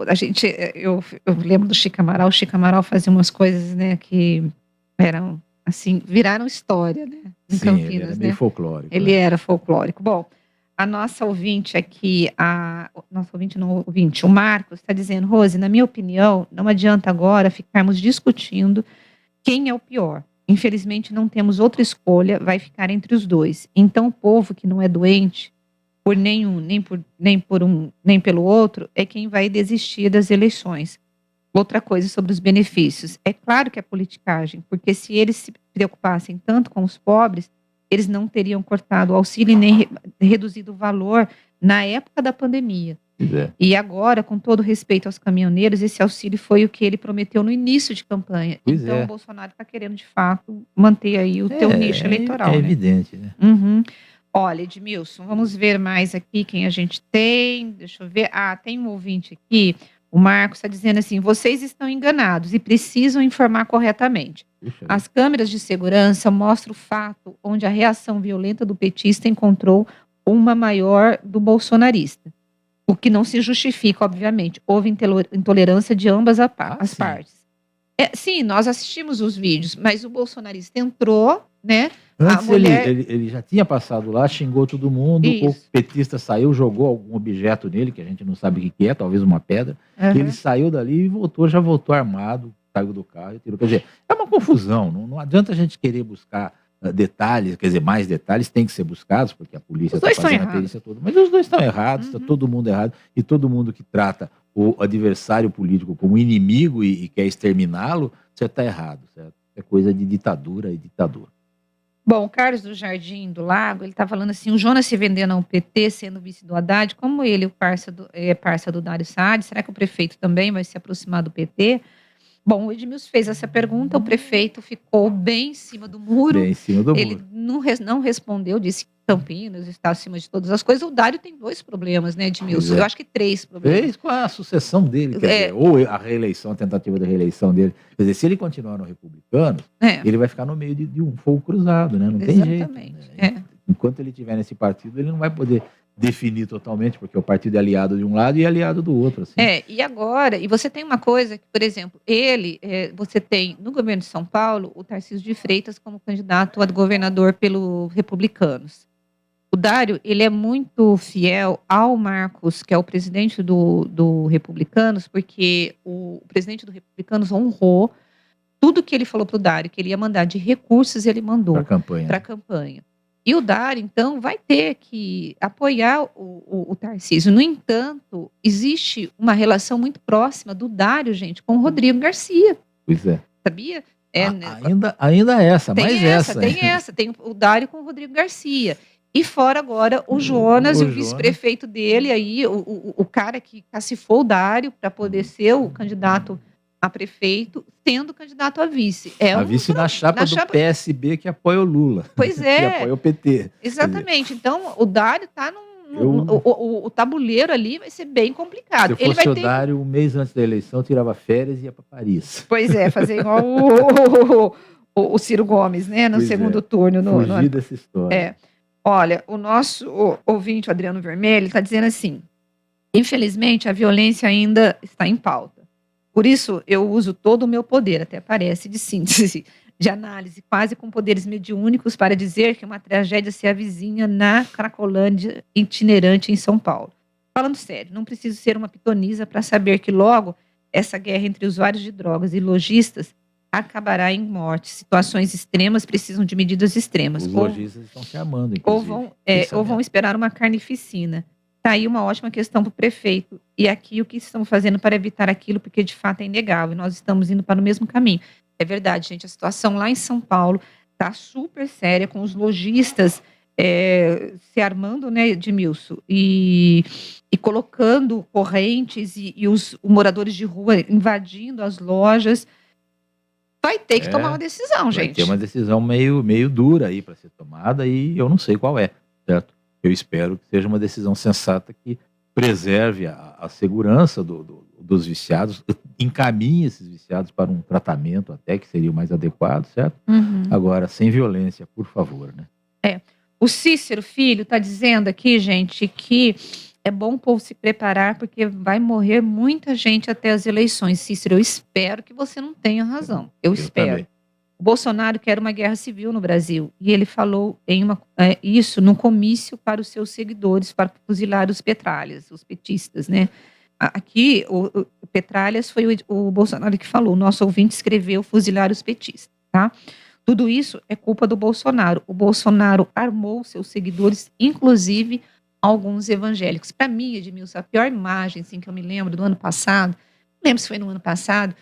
lembro do Chico Amaral. O Chico Amaral fazia umas coisas, né, que eram assim, viraram história, né, em Campinas, ele era meio folclórico. Ele era folclórico. Bom, a nossa ouvinte aqui, o Marcos está dizendo, Rose, na minha opinião, não adianta agora ficarmos discutindo quem é o pior. Infelizmente não temos outra escolha, vai ficar entre os dois. Então o povo que não é doente por nenhum, nem pelo outro, é quem vai desistir das eleições. Outra coisa sobre os benefícios. É claro que é politicagem, porque se eles se preocupassem tanto com os pobres, eles não teriam cortado o auxílio e nem reduzido o valor na época da pandemia. E agora, com todo respeito aos caminhoneiros, esse auxílio foi o que ele prometeu no início de campanha. Então o Bolsonaro está querendo, de fato, manter aí o teu nicho eleitoral. É evidente, né? Uhum. Olha, Edmilson, vamos ver mais aqui quem a gente tem. Deixa eu ver. Tem um ouvinte aqui. O Marcos está dizendo assim, vocês estão enganados e precisam informar corretamente. As câmeras de segurança mostram o fato onde a reação violenta do petista encontrou uma maior do bolsonarista. O que não se justifica, obviamente. Houve intolerância de ambas as partes. Sim, nós assistimos os vídeos, mas o bolsonarista entrou, né? Antes ele já tinha passado lá, xingou todo mundo, o petista saiu, jogou algum objeto nele, que a gente não sabe o que é, talvez uma pedra, ele saiu dali e já voltou armado, saiu do carro e tirou. Quer dizer, é uma confusão, não adianta a gente querer buscar detalhes, quer dizer, mais detalhes têm que ser buscados, porque a polícia está fazendo a perícia toda, mas os dois estão errados, está todo mundo errado, e todo mundo que trata o adversário político como inimigo e quer exterminá-lo, você está errado, certo? É coisa de ditadura e ditador. Bom, o Carlos do Jardim do Lago, ele está falando assim, o Jonas se vendendo ao PT, sendo vice do Haddad, como ele é parça do Dário Saad, será que o prefeito também vai se aproximar do PT? Bom, o Edmilson fez essa pergunta, o prefeito ficou bem em cima do muro. Bem em cima do ele muro. Não respondeu, disse que Campinas está acima de todas as coisas. O Dário tem 2 problemas, né, Edmilson? Eu acho que 3 problemas. 3 com a sucessão dele, quer dizer, ou a reeleição, a tentativa de reeleição dele. Quer dizer, se ele continuar no Republicano, ele vai ficar no meio de um fogo cruzado, né? Não tem jeito. Né? Enquanto ele estiver nesse partido, ele não vai poder definir totalmente, porque o partido é aliado de um lado e aliado do outro. Assim. E agora, e você tem uma coisa que, por exemplo, você tem no governo de São Paulo o Tarcísio de Freitas como candidato a governador pelo Republicanos. O Dário, ele é muito fiel ao Marcos, que é o presidente do Republicanos, porque o presidente do Republicanos honrou tudo que ele falou para o Dário, que ele ia mandar de recursos, ele mandou para a campanha. E o Dário, então, vai ter que apoiar o Tarcísio. No entanto, existe uma relação muito próxima do Dário, gente, com o Rodrigo Garcia. Pois é. Sabia? Ainda essa, tem mais essa. Tem o Dário com o Rodrigo Garcia. E fora agora o Jonas, o vice-prefeito dele, aí, o cara que cacifou o Dário para poder ser o candidato a prefeito, sendo candidato a vice. A vice na chapa do PSB que apoia o Lula. Pois é. Que apoia o PT. Exatamente. Então, o Dário está o tabuleiro ali vai ser bem complicado. Se eu fosse o Dário, um mês antes da eleição, tirava férias e ia para Paris. Pois é, fazer igual o Ciro Gomes, né, no segundo turno. Fugir dessa história. Olha, o nosso ouvinte, o Adriano Vermelho, está dizendo assim: infelizmente, a violência ainda está em pauta. Por isso, eu uso todo o meu poder, até parece, de síntese, de análise, quase com poderes mediúnicos, para dizer que uma tragédia se avizinha na Cracolândia itinerante em São Paulo. Falando sério, não preciso ser uma pitonisa para saber que logo essa guerra entre usuários de drogas e lojistas acabará em morte. Situações extremas precisam de medidas extremas. Os lojistas estão se amando, inclusive. Ou vão esperar uma carnificina. Está aí uma ótima questão para o prefeito. E aqui o que estamos fazendo para evitar aquilo, porque de fato é inegável. Nós estamos indo para o mesmo caminho. É verdade, gente. A situação lá em São Paulo está super séria, com os lojistas se armando, né, Edmilson, e colocando correntes e os moradores de rua invadindo as lojas. Vai ter que tomar uma decisão, gente. Vai ter uma decisão meio dura aí para ser tomada e eu não sei qual é, certo? Eu espero que seja uma decisão sensata que preserve a segurança dos viciados, encaminhe esses viciados para um tratamento até que seria o mais adequado, certo? Uhum. Agora, sem violência, por favor, né? O Cícero Filho está dizendo aqui, gente, que é bom o povo se preparar porque vai morrer muita gente até as eleições. Cícero, eu espero que você não tenha razão. Eu espero. Também. O Bolsonaro quer uma guerra civil no Brasil e ele falou isso num comício para os seus seguidores, para fuzilar os petralhas, os petistas, né? Aqui, o Petralhas foi o Bolsonaro que falou, o nosso ouvinte escreveu fuzilar os petistas, tá? Tudo isso é culpa do Bolsonaro. O Bolsonaro armou seus seguidores, inclusive alguns evangélicos. Para mim, Edmilson, a pior imagem assim, que eu me lembro do ano passado, não lembro se foi no ano passado,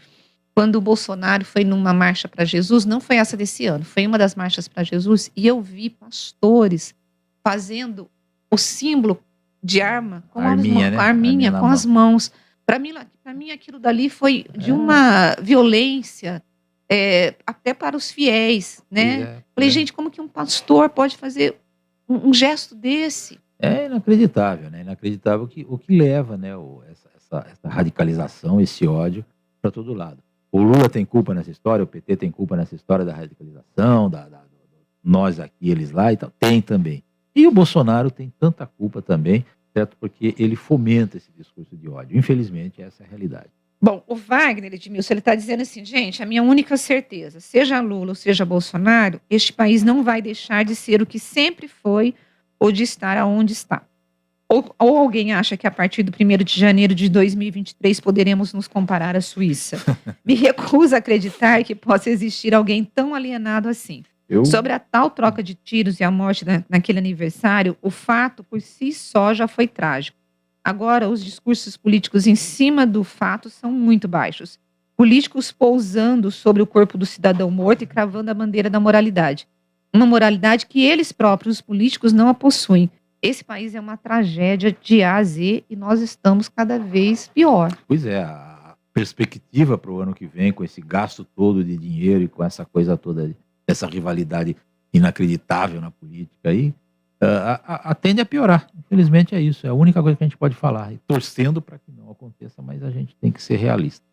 quando o Bolsonaro foi numa marcha para Jesus, não foi essa desse ano, foi uma das marchas para Jesus, e eu vi pastores fazendo o símbolo de arma com arminha, com as mãos. Para mim, aquilo dali foi de uma violência até para os fiéis, né? Falei, gente, como que um pastor pode fazer um gesto desse? É inacreditável, né? Inacreditável o que leva, né, essa radicalização, esse ódio para todo lado. O Lula tem culpa nessa história, o PT tem culpa nessa história da radicalização, nós aqui, eles lá e tal. Tem também. E o Bolsonaro tem tanta culpa também, certo? Porque ele fomenta esse discurso de ódio. Infelizmente, essa é a realidade. Bom, o Wagner Edmilson, ele está dizendo assim, gente, a minha única certeza, seja Lula ou seja Bolsonaro, este país não vai deixar de ser o que sempre foi ou de estar aonde está. Ou alguém acha que a partir do 1º de janeiro de 2023 poderemos nos comparar à Suíça? Me recuso a acreditar que possa existir alguém tão alienado assim. Sobre a tal troca de tiros e a morte naquele aniversário, o fato por si só já foi trágico. Agora, os discursos políticos em cima do fato são muito baixos. Políticos pousando sobre o corpo do cidadão morto e cravando a bandeira da moralidade. Uma moralidade que eles próprios, os políticos, não a possuem. Esse país é uma tragédia de A a Z e nós estamos cada vez pior. Pois é, a perspectiva para o ano que vem, com esse gasto todo de dinheiro e com essa coisa toda, essa rivalidade inacreditável na política aí, tende a piorar. Infelizmente é isso, é a única coisa que a gente pode falar. E torcendo para que não aconteça, mas a gente tem que ser realista.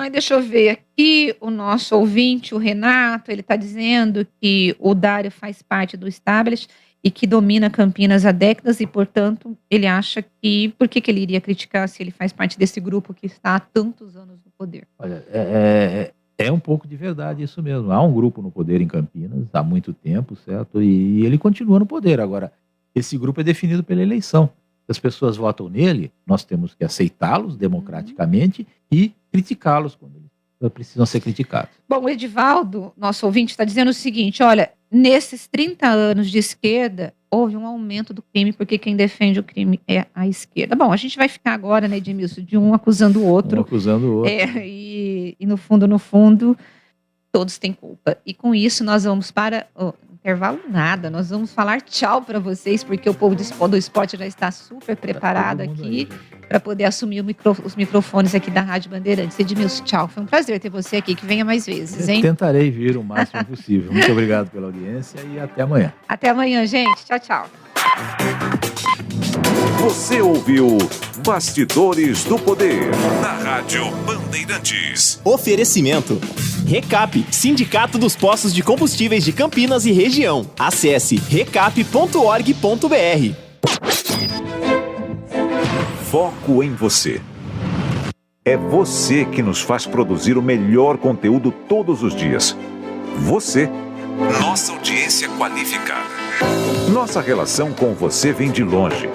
Deixa eu ver aqui, o nosso ouvinte, o Renato, ele está dizendo que o Dário faz parte do establishment e que domina Campinas há décadas e, portanto, ele acha que... Por que ele iria criticar se ele faz parte desse grupo que está há tantos anos no poder? Olha, é um pouco de verdade isso mesmo. Há um grupo no poder em Campinas há muito tempo, certo? E ele continua no poder. Agora, esse grupo é definido pela eleição. Se as pessoas votam nele, nós temos que aceitá-los democraticamente e criticá-los quando eles precisam ser criticados. Bom, o Edivaldo, nosso ouvinte, está dizendo o seguinte, olha, nesses 30 anos de esquerda, houve um aumento do crime, porque quem defende o crime é a esquerda. Bom, a gente vai ficar agora, né, Edmilson, de um acusando o outro. E no fundo, todos têm culpa. E com isso, nós vamos para... intervalo nada, nós vamos falar tchau para vocês, porque o povo do esporte já está super preparado aqui para poder assumir os microfones aqui da Rádio Bandeirantes. Edmilson, tchau, foi um prazer ter você aqui, que venha mais vezes, hein? Eu tentarei vir o máximo possível. Muito obrigado pela audiência e até amanhã. Até amanhã, gente. Tchau, tchau. Você ouviu Bastidores do Poder, na Rádio Bandeirantes. Oferecimento. Recap, Sindicato dos Postos de Combustíveis de Campinas e Região. Acesse recap.org.br. Foco em você. É você que nos faz produzir o melhor conteúdo todos os dias. Você, nossa audiência qualificada. Nossa relação com você vem de longe.